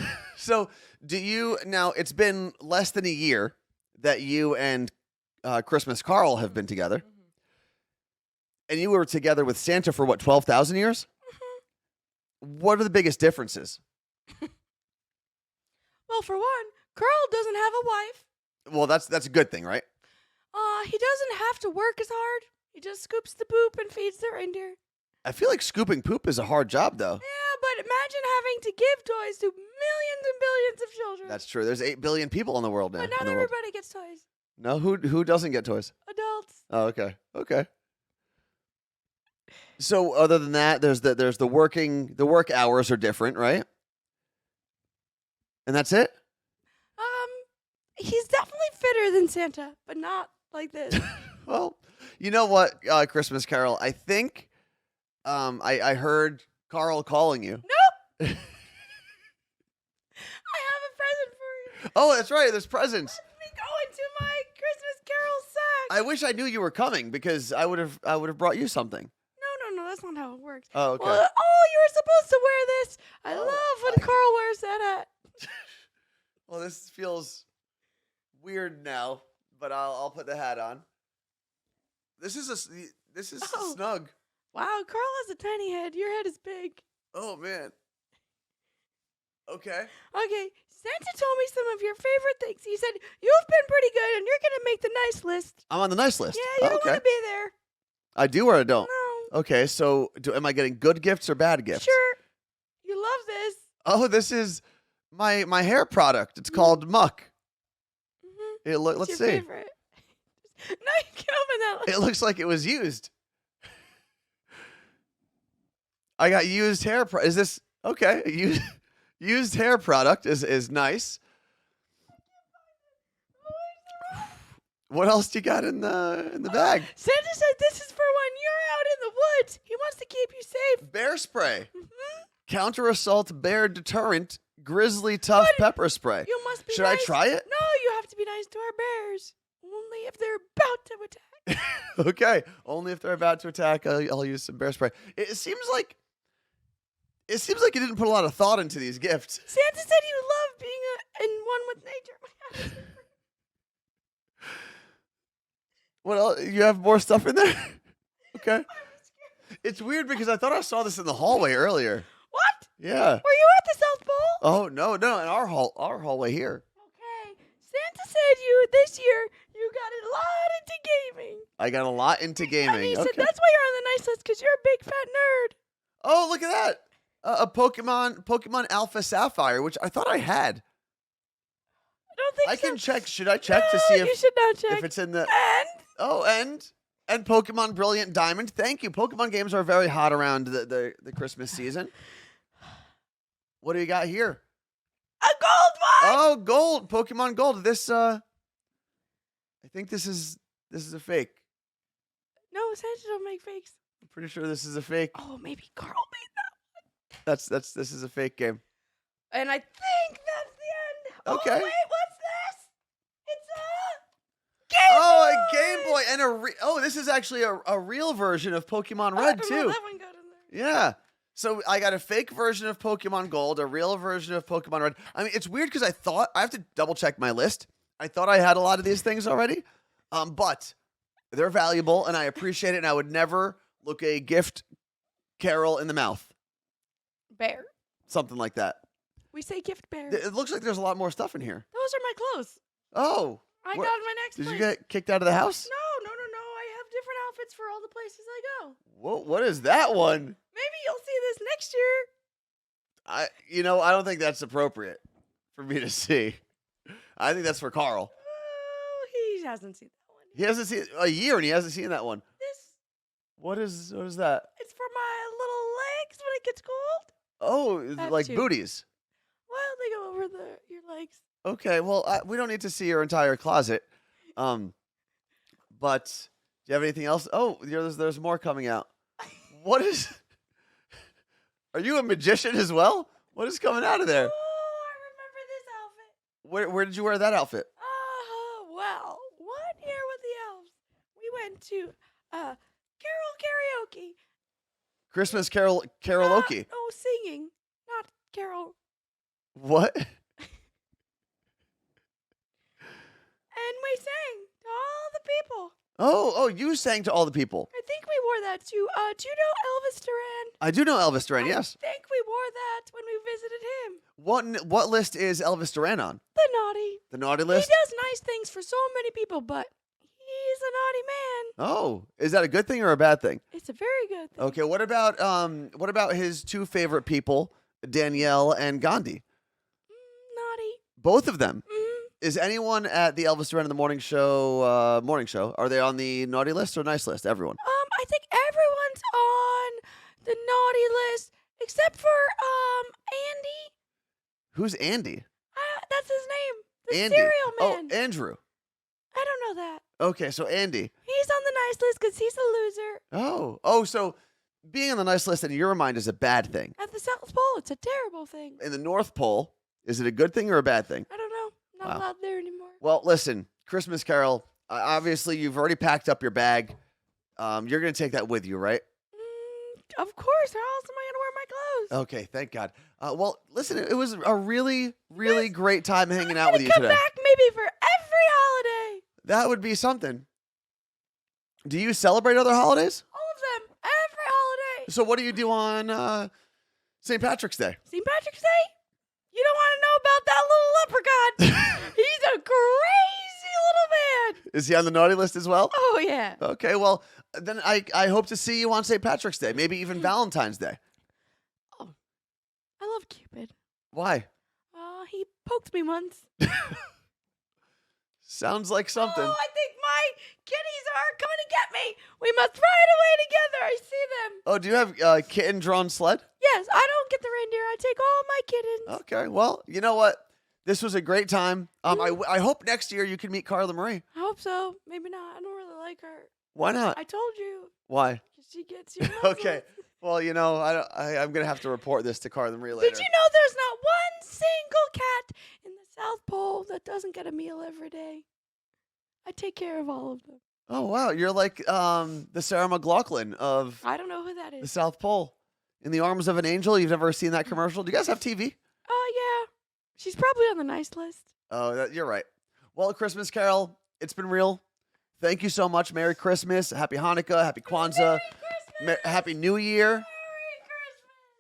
26th. So, do you now? It's been less than a year that you and Christmas Carl have been together, and you were together with Santa for what, 12,000 years? What are the biggest differences? Well, for one, Carl doesn't have a wife. Well, that's a good thing, right? He doesn't have to work as hard. He just scoops the poop and feeds the reindeer. I feel like scooping poop is a hard job, though. Yeah, but imagine having to give toys to millions and billions of children. That's true. There's 8 billion people in the world now. But not everybody gets toys. No, who doesn't get toys? Adults. Oh, okay. Okay. So other than that, there's the work hours are different, right? And that's it? He's definitely fitter than Santa, but not like this. Well, you know what, Christmas Carol, I think I heard Carl calling you. Nope. I have a present for you. Oh, that's right. There's presents. Let me go into my Christmas Carol sack. I wish I knew you were coming because I would have brought you something. No, that's not how it works. Oh, okay. Well, you were supposed to wear this. I love when Carl wears that hat. Well, this feels weird now, but I'll put the hat on. This is snug. Wow, Carl has a tiny head. Your head is big. Oh man. Okay. Okay, Santa told me some of your favorite things. He said you've been pretty good, and you're gonna make the nice list. I'm on the nice list. Yeah, you don't want to be there. I do or I don't? No. Okay, so am I getting good gifts or bad gifts? Sure. You love this. Oh, this is my hair product. It's called Muck. Mm-hmm. Let's your see. Favorite. No, you can open that. It looks like it was used. I got used hair. Is this okay? Used hair product is nice. What else do you got in the bag? Santa said this is for when you're out in the woods. He wants to keep you safe. Bear spray. Mm-hmm. Counter assault bear deterrent grizzly tough pepper spray. You must be Should nice. I try it? No, you have to be nice to our bears. Only if they're about to attack. Okay. Only if they're about to attack, I'll use some bear spray. It seems like you didn't put a lot of thought into these gifts. Santa said you love being in one with nature. What else? You have more stuff in there? Okay. It's weird because I thought I saw this in the hallway earlier. What? Yeah. Were you at the South Pole? Oh no, in our hallway here. Okay. Santa said this year you got a lot into gaming. I got a lot into gaming. And he okay. said that's why you're on the nice list, because you're a big fat nerd. Oh, look at that. A Pokemon Alpha Sapphire, which I thought I had. I don't think I so. can check. Should I check to No, see you should not check. if it's in the And and Pokemon Brilliant Diamond. Thank you. Pokemon games are very hot around the Christmas season. What do you got here? a gold one. Oh, gold. Pokemon Gold. This I think this is a fake. No, Santa don't make fakes. I'm pretty sure this is a fake. Oh, maybe Carl made that. This is a fake game. And I think that's the end. Okay. Oh, wait, what's this? It's a Game Oh, a Game Boy and this is actually a real version of Pokemon Red too. That one got in there. Yeah. So I got a fake version of Pokemon Gold, a real version of Pokemon Red. I mean, it's weird because I have to double check my list. I thought I had a lot of these things already, but they're valuable and I appreciate it. And I would never look a gift Carol in the mouth. Bear. Something like that. We say gift bear. It looks like there's a lot more stuff in here. Those are my clothes. Oh. I what- got my next Did place. you get kicked out of the house? No. I have different outfits for all the places I go. What is that one? Maybe you'll see this next year. I don't think that's appropriate for me to see. I think that's for Carl. Oh, he hasn't seen that one. He hasn't seen a year and he hasn't seen that one. This, What is that? it's for my little legs when it gets cold. Oh, have like two. booties. Well, they go over your legs. Okay, well, we don't need to see your entire closet. But do you have anything else? Oh, there's more coming out. What is? Are you a magician as well? What is coming out of there? Oh, I remember this outfit. Where did you wear that outfit? Well, one year with the elves, we went to carol karaoke. Christmas karaoke. No singing, not carol. What? And we sang to all the people. Oh, you sang to all the people. I think we wore that too. Do you know Elvis Duran? I do know Elvis Duran, yes. I think we wore that when we visited him. What list is Elvis Duran on? The naughty. The naughty He list? does nice things for so many people, but he's a naughty man. Oh, is that a good thing or a bad thing? It's a very good thing. Okay, what about his two favorite people, Danielle and Gandhi? Naughty. Both of them. Mm-hmm. Is anyone at the Elvis Duran in the morning show? Are they on the naughty list or nice list? Everyone. I think everyone's on the naughty list except for Andy. Who's Andy? That's his name. The Andy. cereal man. Oh, Andrew. I don't know that. Okay, so Andy. He's on the nice list because he's a loser. Oh, so being on the nice list in your mind is a bad thing. At the South Pole, it's a terrible thing. In the North Pole, is it a good thing or a bad thing? I don't know. Not Wow. allowed there anymore. Well, listen, Christmas Carol, obviously you've already packed up your bag. You're going to take that with you, right? Of course. How else am I going to wear my clothes? Okay, thank God. Well, listen, it was a really, really great time hanging out with you Come today. back maybe for every holiday. That would be something. Do you celebrate other holidays? All of them. Every holiday. So what do you do on St. Patrick's Day? St. Patrick's Day? You don't want to know about that little leprechaun. He's a crazy little man. Is he on the naughty list as well? Oh, yeah. Okay, well, then I hope to see you on St. Patrick's Day, maybe even Valentine's Day. Oh, I love Cupid. Why? He poked me once. Sounds like something. Oh, I think my kitties are coming to get me. We must ride away together. I see them. Oh, do you have a kitten-drawn sled? Yes, I don't get the reindeer. I take all my kittens. Okay, well, you know what? This was a great time. I hope next year you can meet Carla Marie. I hope so. Maybe not. I don't really like her. Why not? I told you. Why? 'Cause she gets your Okay. Well, you know, I'm going to have to report this to Carla Marie later. Did you know there's not one single cat in the South Pole that doesn't get a meal every day? I take care of all of them. Oh, wow. You're like the Sarah McLachlan of I don't know who that the is. South Pole. In the Arms of an Angel. You've never seen that commercial? Do you guys have TV? Oh, yeah. She's probably on the nice list. Oh, you're right. Well, Christmas Carol, it's been real. Thank you so much. Merry Christmas. Happy Hanukkah. Happy Kwanzaa. Happy New Year.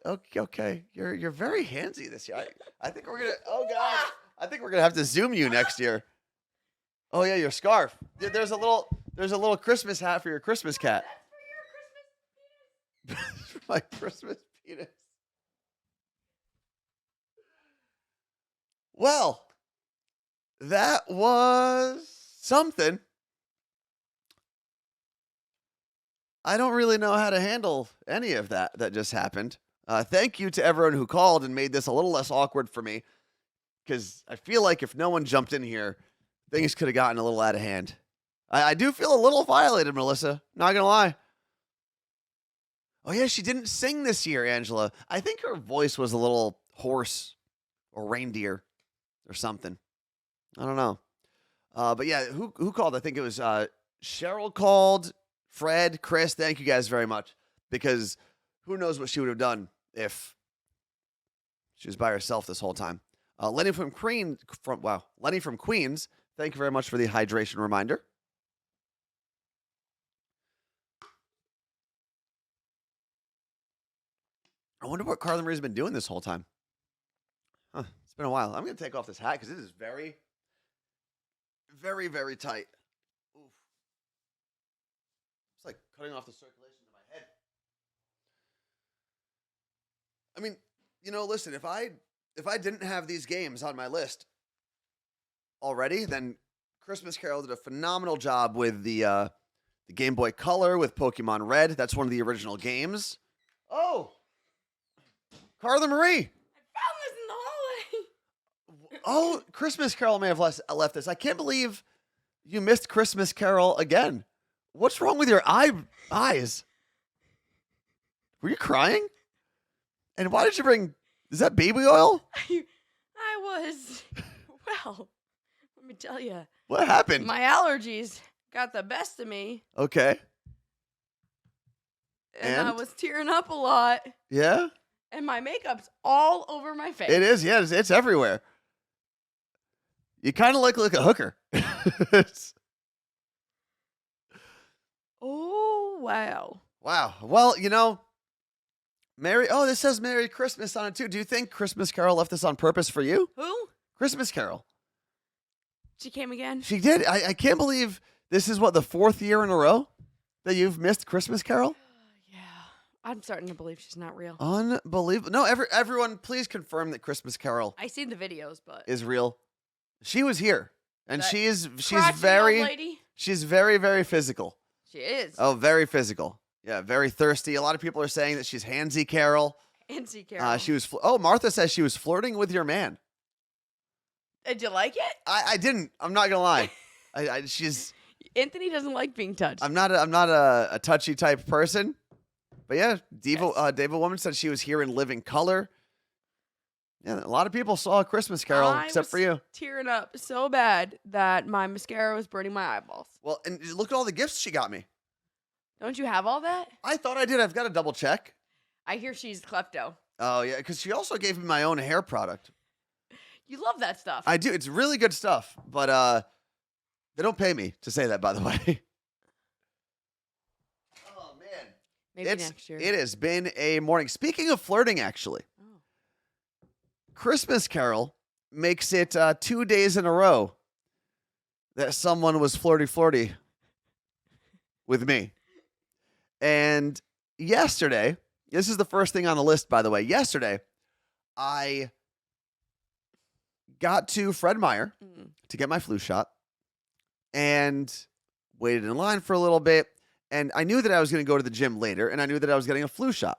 Okay. You're very handsy this year. I think we're gonna. Oh God. I think we're gonna have to Zoom you next year. Oh yeah, your scarf. There's a little Christmas hat for your Christmas cat. That's for your Christmas penis. My Christmas penis. Well, that was something. I don't really know how to handle any of that just happened. Thank you to everyone who called and made this a little less awkward for me, because I feel like if no one jumped in here, things could have gotten a little out of hand. I do feel a little violated, Melissa. Not gonna lie. Oh yeah, she didn't sing this year, Angela. I think her voice was a little hoarse or reindeer or something. I don't know. But yeah, who called? I think it was Cheryl called. Fred, Chris, thank you guys very much, because who knows what she would have done if she was by herself this whole time. Lenny from Queens, thank you very much for the hydration reminder. I wonder what Carla Marie's been doing this whole time. Huh, it's been a while. I'm going to take off this hat because it is very, very, very tight. Oof. It's like cutting off the circulation to my head. I mean, listen, if I didn't have these games on my list already, then Christmas Carol did a phenomenal job with the Game Boy Color with Pokemon Red. That's one of the original games. Oh, Carla Marie. I found this in the hallway. Oh, Christmas Carol may have left this. I can't believe you missed Christmas Carol again. What's wrong with your eyes? Were you crying? And why did you bring... Is that baby oil? I was... Well, let me tell you. What happened? My allergies got the best of me. Okay. And I was tearing up a lot. Yeah? And my makeup's all over my face. It is, yeah. It's everywhere. You kind of look like a hooker. Oh, wow. Wow. Well, this says Merry Christmas on it too. Do you think Christmas Carol left this on purpose for you? Who? Christmas Carol. She came again? She did. I can't believe this is the 4th year in a row that you've missed Christmas Carol? Yeah. I'm starting to believe she's not real. Unbelievable. No, everyone, please confirm that Christmas Carol I seen the videos, but is real. She was here, and That she's crotchety very old lady? she's very, very physical. She is. Oh, very physical. Yeah, very thirsty. A lot of people are saying that she's handsy Carol. Handsy Carol. She was. Martha says she was flirting with your man. Did you like it? I didn't. I'm not gonna lie. She's. Anthony doesn't like being touched. I'm not a touchy type person, but yeah, Diva Woman said she was here in living color. Yeah, a lot of people saw a Christmas Carol except for you. Tearing up so bad that my mascara was burning my eyeballs. Well, and look at all the gifts she got me. Don't you have all that? I thought I did. I've got to double check. I hear she's klepto. Oh yeah, because she also gave me my own hair product. You love that stuff. I do. It's really good stuff, but they don't pay me to say that, by the way. Oh man, Maybe next year. It has been a morning. Speaking of flirting, actually, Christmas Carol makes it 2 days in a row that someone was flirty with me. And yesterday, this is the first thing on the list, by the way. Yesterday, I got to Fred Meyer to get my flu shot and waited in line for a little bit. And I knew that I was going to go to the gym later, and I knew that I was getting a flu shot.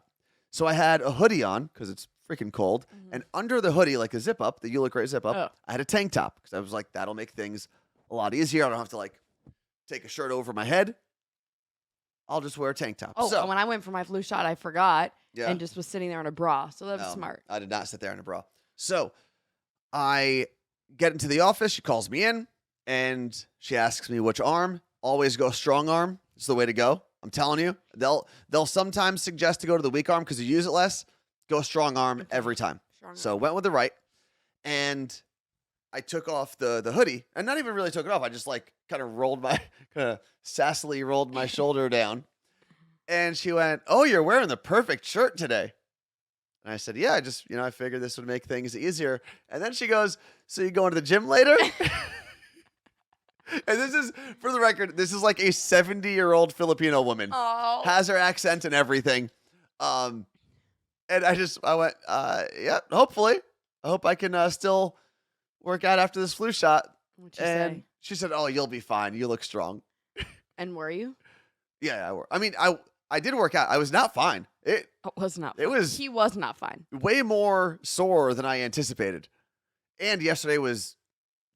So I had a hoodie on because it's freaking cold. And under the hoodie, like a zip up, the You Look Great zip up, I had a tank top because I was like, that'll make things a lot easier. I don't have to take a shirt over my head. I'll just wear a tank top. Oh, and when I went for my flu shot, I forgot and just was sitting there in a bra. So that was smart. I did not sit there in a bra. So I get into the office. She calls me in, and she asks me which arm. Always go strong arm. It's the way to go. I'm telling you. They'll sometimes suggest to go to the weak arm because you use it less. Go strong arm every time. So went with the right, and I took off the hoodie, and not even really took it off. I just kind of sassily rolled my shoulder down, and she went, "Oh, you're wearing the perfect shirt today." And I said, "Yeah, I just I figured this would make things easier." And then she goes, "So you going to the gym later?" And this is, for the record, this is like a 70-year-old Filipino woman. Oh. Has her accent and everything. And I went, yeah, hopefully. I hope I can still work out after this flu shot. What'd you say? She said, "Oh, you'll be fine. You look strong." And were you? Yeah, I did work out. I was not fine. It was not fine. It was He was not fine. way more sore than I anticipated. And yesterday was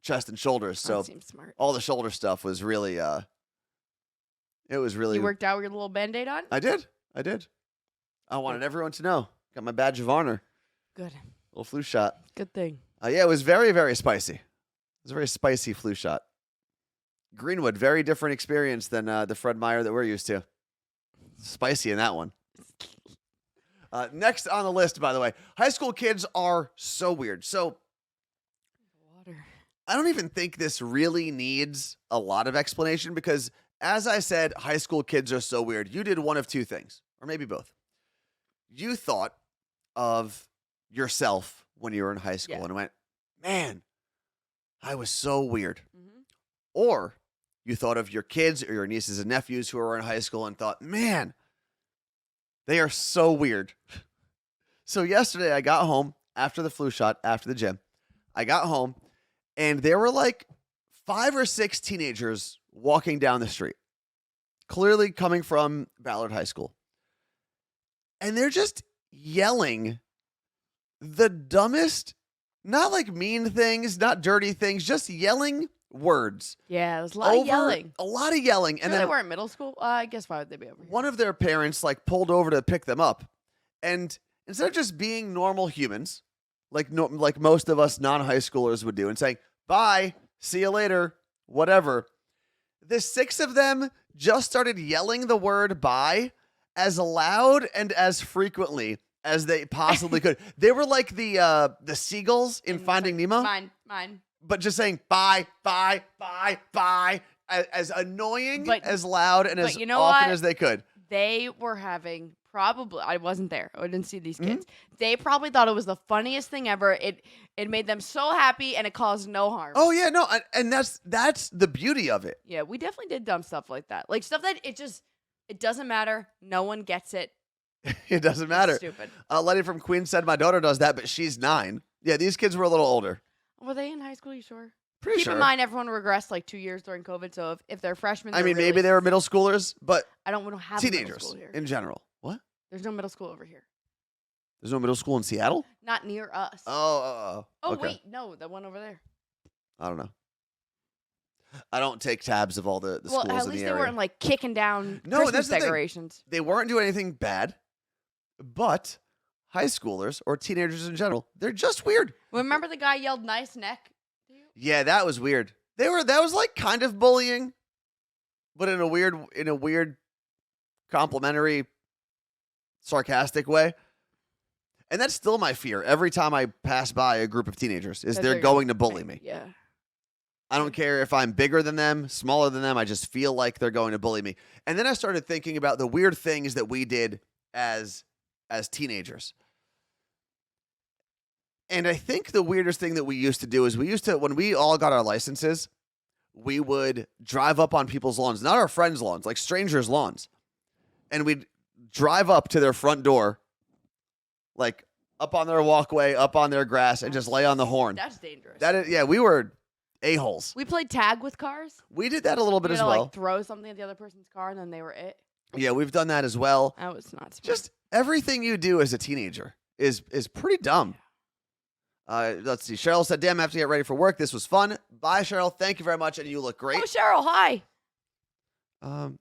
chest and shoulders, so That seems smart. all the shoulder stuff was really it was really You worked out with your little Band-Aid on? I did. I wanted everyone to know. Got my badge of honor. Good. Little flu shot. Good thing. Yeah, it was very, very spicy. It was a very spicy flu shot. Greenwood, very different experience than the Fred Meyer that we're used to. Spicy in that one. Next on the list, by the way, high school kids are so weird. So Water. I don't even think this really needs a lot of explanation because, as I said, high school kids are so weird. You did one of two things, or maybe both. You thought of yourself when you were in high school and went, "Man, I was so weird." Mm-hmm. Or you thought of your kids or your nieces and nephews who were in high school and thought, "Man, they are so weird." So yesterday I got home after the flu shot, after the gym. I got home and there were like 5 or 6 teenagers walking down the street, clearly coming from Ballard High School. And they're just yelling the dumbest, not like mean things, not dirty things, just yelling words. Yeah, there's a lot of yelling. A lot of yelling. And then they weren't middle school. I guess why would they be over here? One of their parents pulled over to pick them up, and instead of just being normal humans, like most of us non-high schoolers would do, and saying bye, see you later, whatever, the 6 of them just started yelling the word bye as loud and as frequently as they possibly could. They were like the seagulls in Finding Nemo. Mine. But just saying bye, bye, bye, bye, as annoying, as loud, and as you know often what? as they could. They were having probably, I wasn't there. I didn't see these kids. They probably thought it was the funniest thing ever. It made them so happy, and it caused no harm. Oh yeah, no, and that's the beauty of it. Yeah, we definitely did dumb stuff like that. Like stuff that it doesn't matter. No one gets it. It doesn't matter. It's stupid. Letty from Queens said my daughter does that, but she's 9. Yeah, these kids were a little older. Were they in high school? You sure? Pretty Keep sure. in mind, everyone regressed like 2 years during COVID. So if they're freshmen, I mean, maybe they were middle schoolers, but we don't have a middle teenagers school here. in general. What? There's no middle school over here. There's no middle school in Seattle? Not near us. Oh, okay. Wait, no, the one over there. I don't know. I don't take tabs of all the schools in the area. Well, at least they weren't like kicking down No, Christmas that's the thing. decorations. They weren't doing anything bad, but high schoolers or teenagers in general, they're just weird. Remember the guy yelled "nice neck"? Yeah, that was weird. That was like kind of bullying, but in a weird complimentary, sarcastic way. And that's still my fear every time I pass by a group of teenagers is they're going to bully me. Yeah. I don't care if I'm bigger than them, smaller than them. I just feel like they're going to bully me. And then I started thinking about the weird things that we did as teenagers. And I think the weirdest thing that we used to do is when we all got our licenses, we would drive up on people's lawns, not our friends' lawns, like strangers' lawns. And we'd drive up to their front door, like up on their walkway, up on their grass, and just lay on the horn. That's dangerous. We were a-holes. We played tag with cars. We did that a little bit as to, well. Like throw something at the other person's car, and then they were it. Yeah, we've done that as well. That was not smart. Just everything you do as a teenager is pretty dumb. Let's see. Cheryl said, damn, I have to get ready for work. This was fun. Bye, Cheryl. Thank you very much, and you look great. Oh, Cheryl, hi.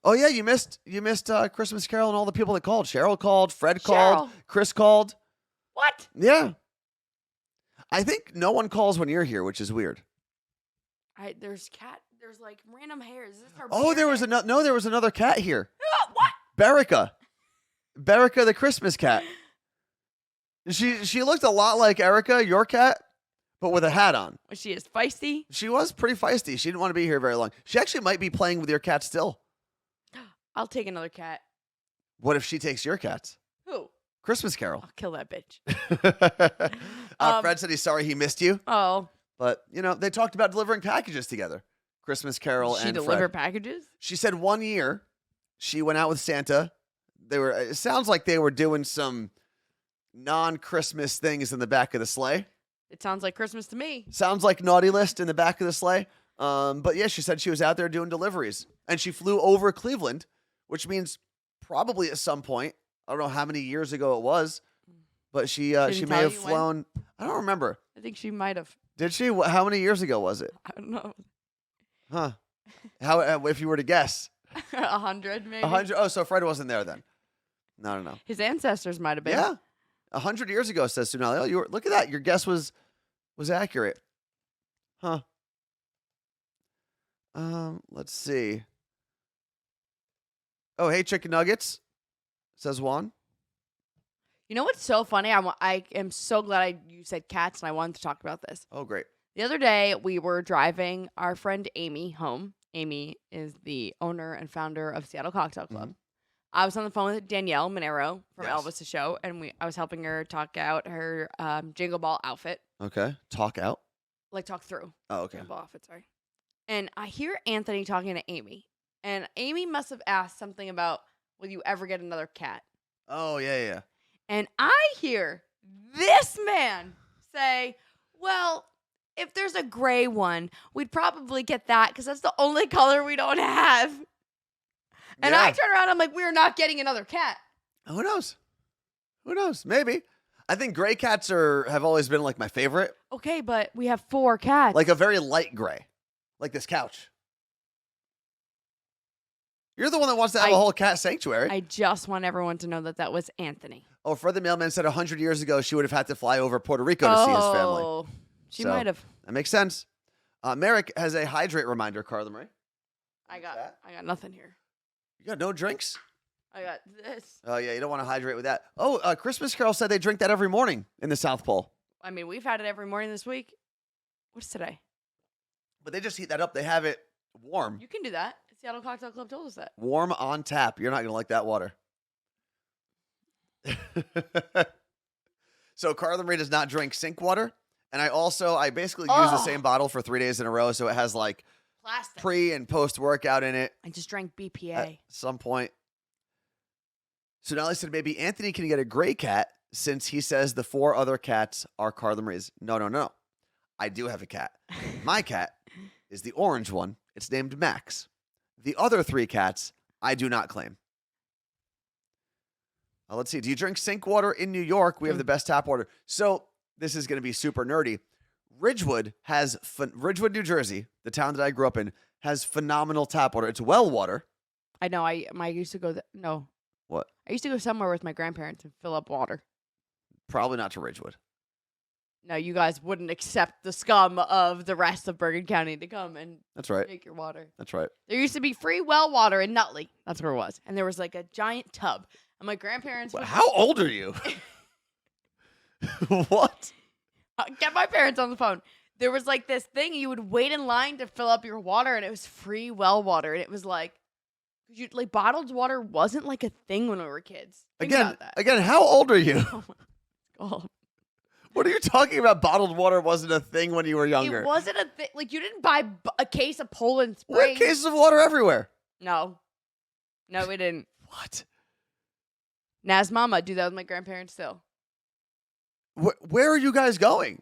Oh, yeah, you missed Christmas Carol and all the people that called. Cheryl called. Fred called. Chris called. What? Yeah. I think no one calls when you're here, which is weird. There's like random hairs. Is this her There was another cat here. What? Berica the Christmas cat. She looked a lot like Erica, your cat, but with a hat on. Was she as feisty? She was pretty feisty. She didn't want to be here very long. She actually might be playing with your cat still. I'll take another cat. What if she takes your cats? Who? Christmas Carol. I'll kill that bitch. Fred said he's sorry he missed you. Oh. But, they talked about delivering packages together. Christmas Carol and Fred. She delivered packages? She said one year she went out with Santa. It sounds like they were doing some non-Christmas things in the back of the sleigh. It sounds like Christmas to me. Sounds like naughty list in the back of the sleigh. But yeah, she said she was out there doing deliveries. And she flew over Cleveland, which means probably at some point, I don't know how many years ago it was, but she may have flown. When? I don't remember. I think she might have. Did she? How many years ago was it? I don't know. Huh. How if you were to guess? 100 maybe. 100. Oh, so Fred wasn't there then. No, I don't know. His ancestors might have been. Yeah. 100 years ago, says Sunali. Oh, look at that. Your guess was accurate. Huh. Let's see. Oh, hey, chicken nuggets, says Juan. You know what's so funny? I am so glad you said cats, and I wanted to talk about this. Oh, great. The other day, we were driving our friend Amy home. Amy is the owner and founder of Seattle Cocktail Club. Mm-hmm. I was on the phone with Danielle Monero from Elvis' show, and I was helping her talk out her Jingle Ball outfit. Okay. Talk out? Like talk through. Oh, okay. Jingle Ball outfit, sorry. And I hear Anthony talking to Amy, and Amy must have asked something about, will you ever get another cat? Oh, yeah. And I hear this man say, well, if there's a gray one, we'd probably get that because that's the only color we don't have. And I turn around, I'm like, we're not getting another cat. Who knows? Maybe. I think gray cats have always been like my favorite. Okay, but we have 4 cats. Like a very light gray. Like this couch. You're the one that wants to have a whole cat sanctuary. I just want everyone to know that was Anthony. Oh, Fred the Mailman said 100 years ago she would have had to fly over Puerto Rico to see his family. Oh, she might have. That makes sense. Merrick has a hydrate reminder, Carla Marie. I got nothing here. You got no drinks? I got this. Oh, yeah, you don't want to hydrate with that. Oh, Christmas Carol said they drink that every morning in the South Pole. I mean, we've had it every morning this week. What's today? But they just heat that up. They have it warm. You can do that. Seattle Cocktail Club told us that. Warm on tap. You're not going to like that water. So Carla Marie does not drink sink water. And I basically use the same bottle for 3 days in a row. So it has like Plastic. pre and post workout in it. I just drank BPA. At some point. So now I said maybe Anthony can get a gray cat since he says the 4 other cats are Carla Marie's. No. I do have a cat. My cat is the orange one. It's named Max. The other 3 cats I do not claim. Let's see. Do you drink sink water in New York? We have the best tap water. So this is going to be super nerdy. Ridgewood, New Jersey, the town that I grew up in, has phenomenal tap water. It's well water. I know. I used to go. No. What? I used to go somewhere with my grandparents and fill up water. Probably not to Ridgewood. No, you guys wouldn't accept the scum of the rest of Bergen County to come and That's right. take your water. That's right. There used to be free well water in Nutley. That's where it was. And there was like a giant tub. And my grandparents would... How old are you? What? Get my parents on the phone. There was like this thing. You would wait in line to fill up your water, and it was free well water. And it was like... bottled water wasn't like a thing when we were kids. Think about that. Again, how old are you? Oh my God. What are you talking about? Bottled water wasn't a thing when you were younger. It wasn't a thing. Like, you didn't buy a case of Poland We had Spring. cases of water everywhere. No, we didn't. What? Naz Mama, do that with my grandparents still. Where are you guys going?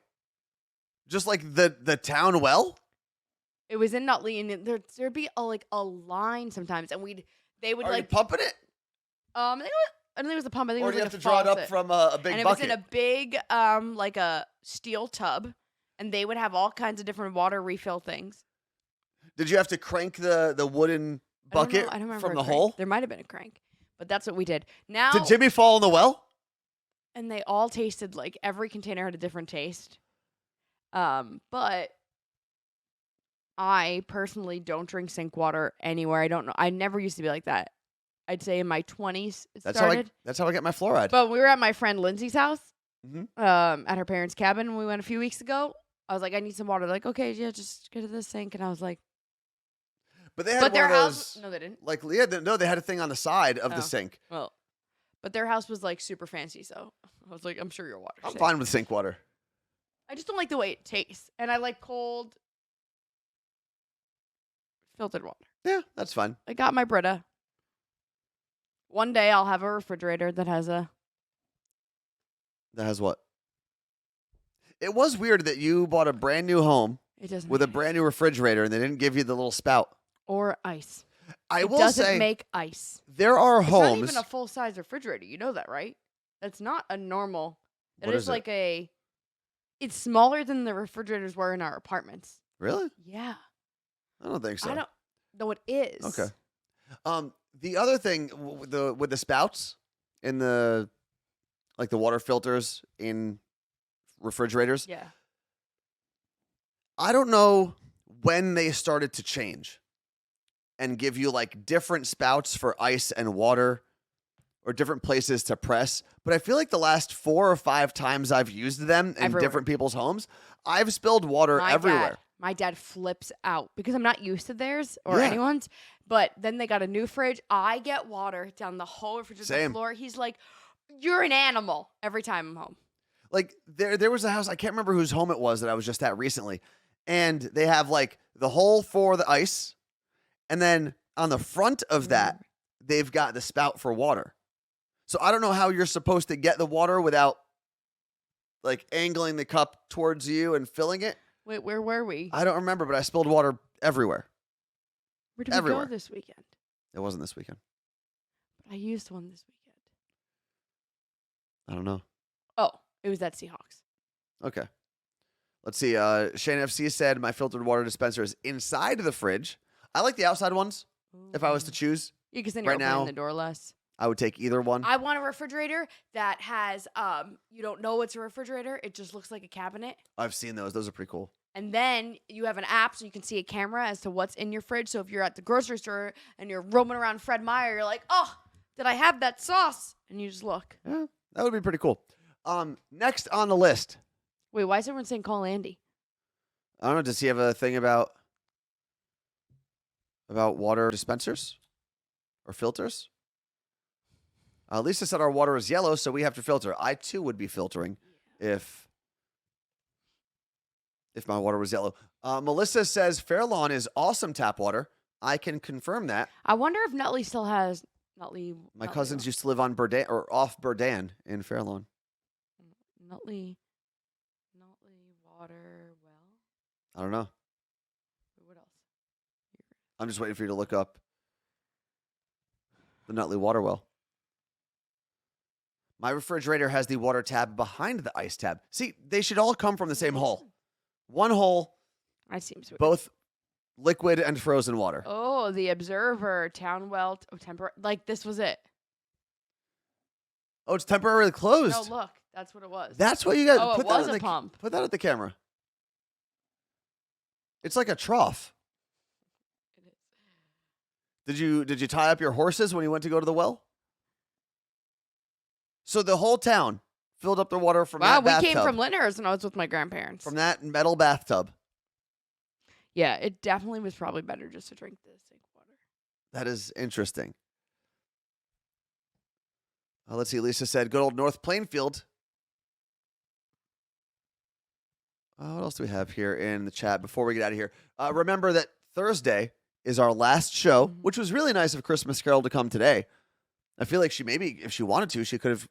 Just like the town well? It was in Nutley, and there'd be a line sometimes, and they would Are you pumping it? I don't think it was a pump. I think Or it do was you like have a to draw it up faucet. from a big and it bucket? was in a big like a steel tub, and they would have all kinds of different water refill things. Did you have to crank the wooden bucket I don't remember from a the crank. hole? There might have been a crank, but that's what we did. Now, Did Jimmy fall in the well? and they all tasted like every container had a different taste. But I personally don't drink sink water anywhere. I don't know. I never used to be like that. I'd say in my 20s it started. That's how I get my fluoride. But we were at my friend Lindsay's house, Mhm. at her parents' cabin when we went a few weeks ago. I was like, I need some water. They're like, okay, yeah, just go to the sink. And I was like, But they had but one their of house, those, no, they didn't. like, yeah, no, they had a thing on the side of Oh. the sink. Well, but their house was like super fancy. So I was like, I'm sure your water's I'm safe. fine with sink water. I just don't like the way it tastes. And I like cold filtered water. Yeah, that's fine. I got my Brita. One day I'll have a refrigerator that has That has what? It was weird that you bought a brand new home it doesn't with a make brand new refrigerator and they didn't give you the little spout. or ice. I It will doesn't say make ice. there are It's not homes. even a full size refrigerator. You know that, right? That's not a normal. That What is is it? like it's smaller than the refrigerators were in our apartments. Really? Yeah. I don't think so. I don't know it is. Okay. The other thing with the spouts in the water filters in refrigerators, Yeah. I don't know when they started to change and give you like different spouts for ice and water or different places to press. But I feel like the last 4 or 5 times I've used them in Everywhere. different people's homes, I've spilled water everywhere. My dad flips out because I'm not used to theirs or Yeah. anyone's. But then they got a new fridge. I get water down the whole refrigerator Same. floor. He's like, "You're an animal." Every time I'm home. Like there was a house, I can't remember whose home it was that I was just at recently. And they have like the hole for the ice. And then on the front of that, they've got the spout for water. So I don't know how you're supposed to get the water without like angling the cup towards you and filling it. Wait, where were we? I don't remember, but I spilled water everywhere. Where did everywhere. we go this weekend? It wasn't this weekend. I used one this weekend. I don't know. Oh, it was at Seahawks. Okay. Let's see. Shane FC said my filtered water dispenser is inside the fridge. I like the outside ones. If I was to choose, Yeah, because then you're right opening now- the door less. I would take either one. I want a refrigerator that has you don't know it's a refrigerator. It just looks like a cabinet. I've seen those. Those are pretty cool. And then you have an app so you can see a camera as to what's in your fridge. So if you're at the grocery store and you're roaming around Fred Meyer, you're like, oh, Did I have that sauce? And you just look. Yeah, that would be pretty cool. Next on the list. Wait, why is everyone saying call Andy? I don't know. Does he have a thing about water dispensers or filters? Lisa said our water is yellow, so we have to filter. I too would be filtering if my water was yellow. Melissa says Fairlawn is awesome tap water. I can confirm that. I wonder if Nutley still has Nutley. My cousins used to live on Burdan or off Burdan in Fairlawn. Nutley water well. I don't know. What else? I'm just waiting for you to look up the Nutley water well. My refrigerator has the water tab behind the ice tab. See, they should all come from the same hole. One hole, I seem to both liquid and frozen water. Oh, the Observer, Town Well, like this was it. Oh, it's temporarily closed. No, look, that's what it was. That's what you got. Oh, put it that was on a pump. Put that at the camera. It's like a trough. It is. Did you tie up your horses when you went to go to the well? So the whole town filled up their water from that bathtub. We came from Lyndhurst when I was with my grandparents. From that metal bathtub. Yeah, it definitely was probably better just to drink the sink water. That is interesting. Let's see. Lisa said, good old North Plainfield. What else do we have here in the chat before we get out of here? Remember that Thursday is our last show, which was really nice of Christmas Carol to come today. I feel like she maybe, if she wanted to, she could have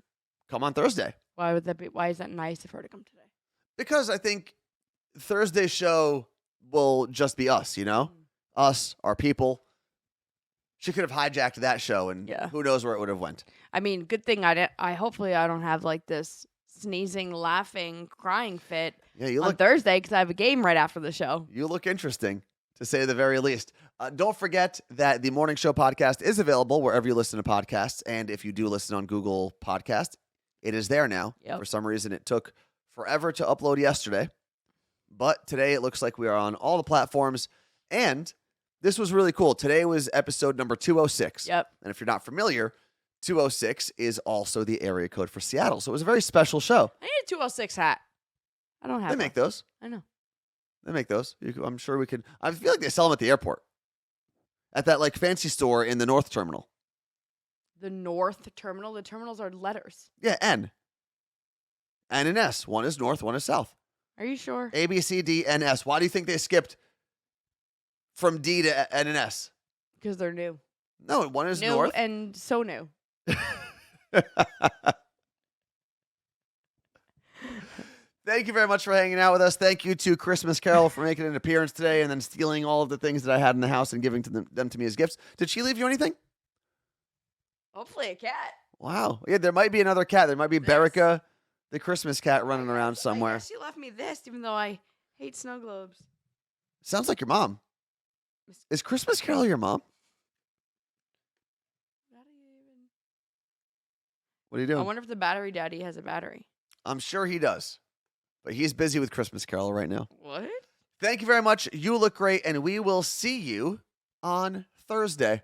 come on Thursday. Why would that be? Why is that nice of her to come today? Because I think Thursday's show will just be us, you know? Us, our people. She could have hijacked that show, and who knows where it would have went. I mean, good thing hopefully I don't have like this sneezing, laughing, crying fit on Thursday because I have a game right after the show. You look interesting, to say the very least. Don't forget that the Morning Show podcast is available wherever you listen to podcasts, and if you do listen on Google Podcast, it is there now. Yep. For some reason, it took forever to upload yesterday, but today it looks like we are on all the platforms, and this was really cool. Today was episode number 206. Yep. And if you're not familiar, 206 is also the area code for Seattle. So it was a very special show. I need a 206 hat. I don't have They make those. I know. They make those. I'm sure we could. I feel like they sell them at the airport. At that like fancy store in the North Terminal. The North Terminal? The terminals are letters. Yeah, N. N and S. One is North, one is South. Are you sure? A, B, C, D, N, S. Why do you think they skipped from D to N and S? Because they're new. No, one is new North. And so new. Thank you very much for hanging out with us. Thank you to Christmas Carol for making an appearance today and then stealing all of the things that I had in the house and giving them to me as gifts. Did she leave you anything? Hopefully a cat. Wow. Yeah, there might be another cat. There might be Berica, the Christmas cat, running around somewhere. I guess she left me this, even though I hate snow globes. Sounds like your mom. Is Christmas Carol your mom? What are you doing? I wonder if the battery daddy has a battery. I'm sure he does. But he's busy with Christmas Carol right now. What? Thank you very much. You look great, and we will see you on Thursday.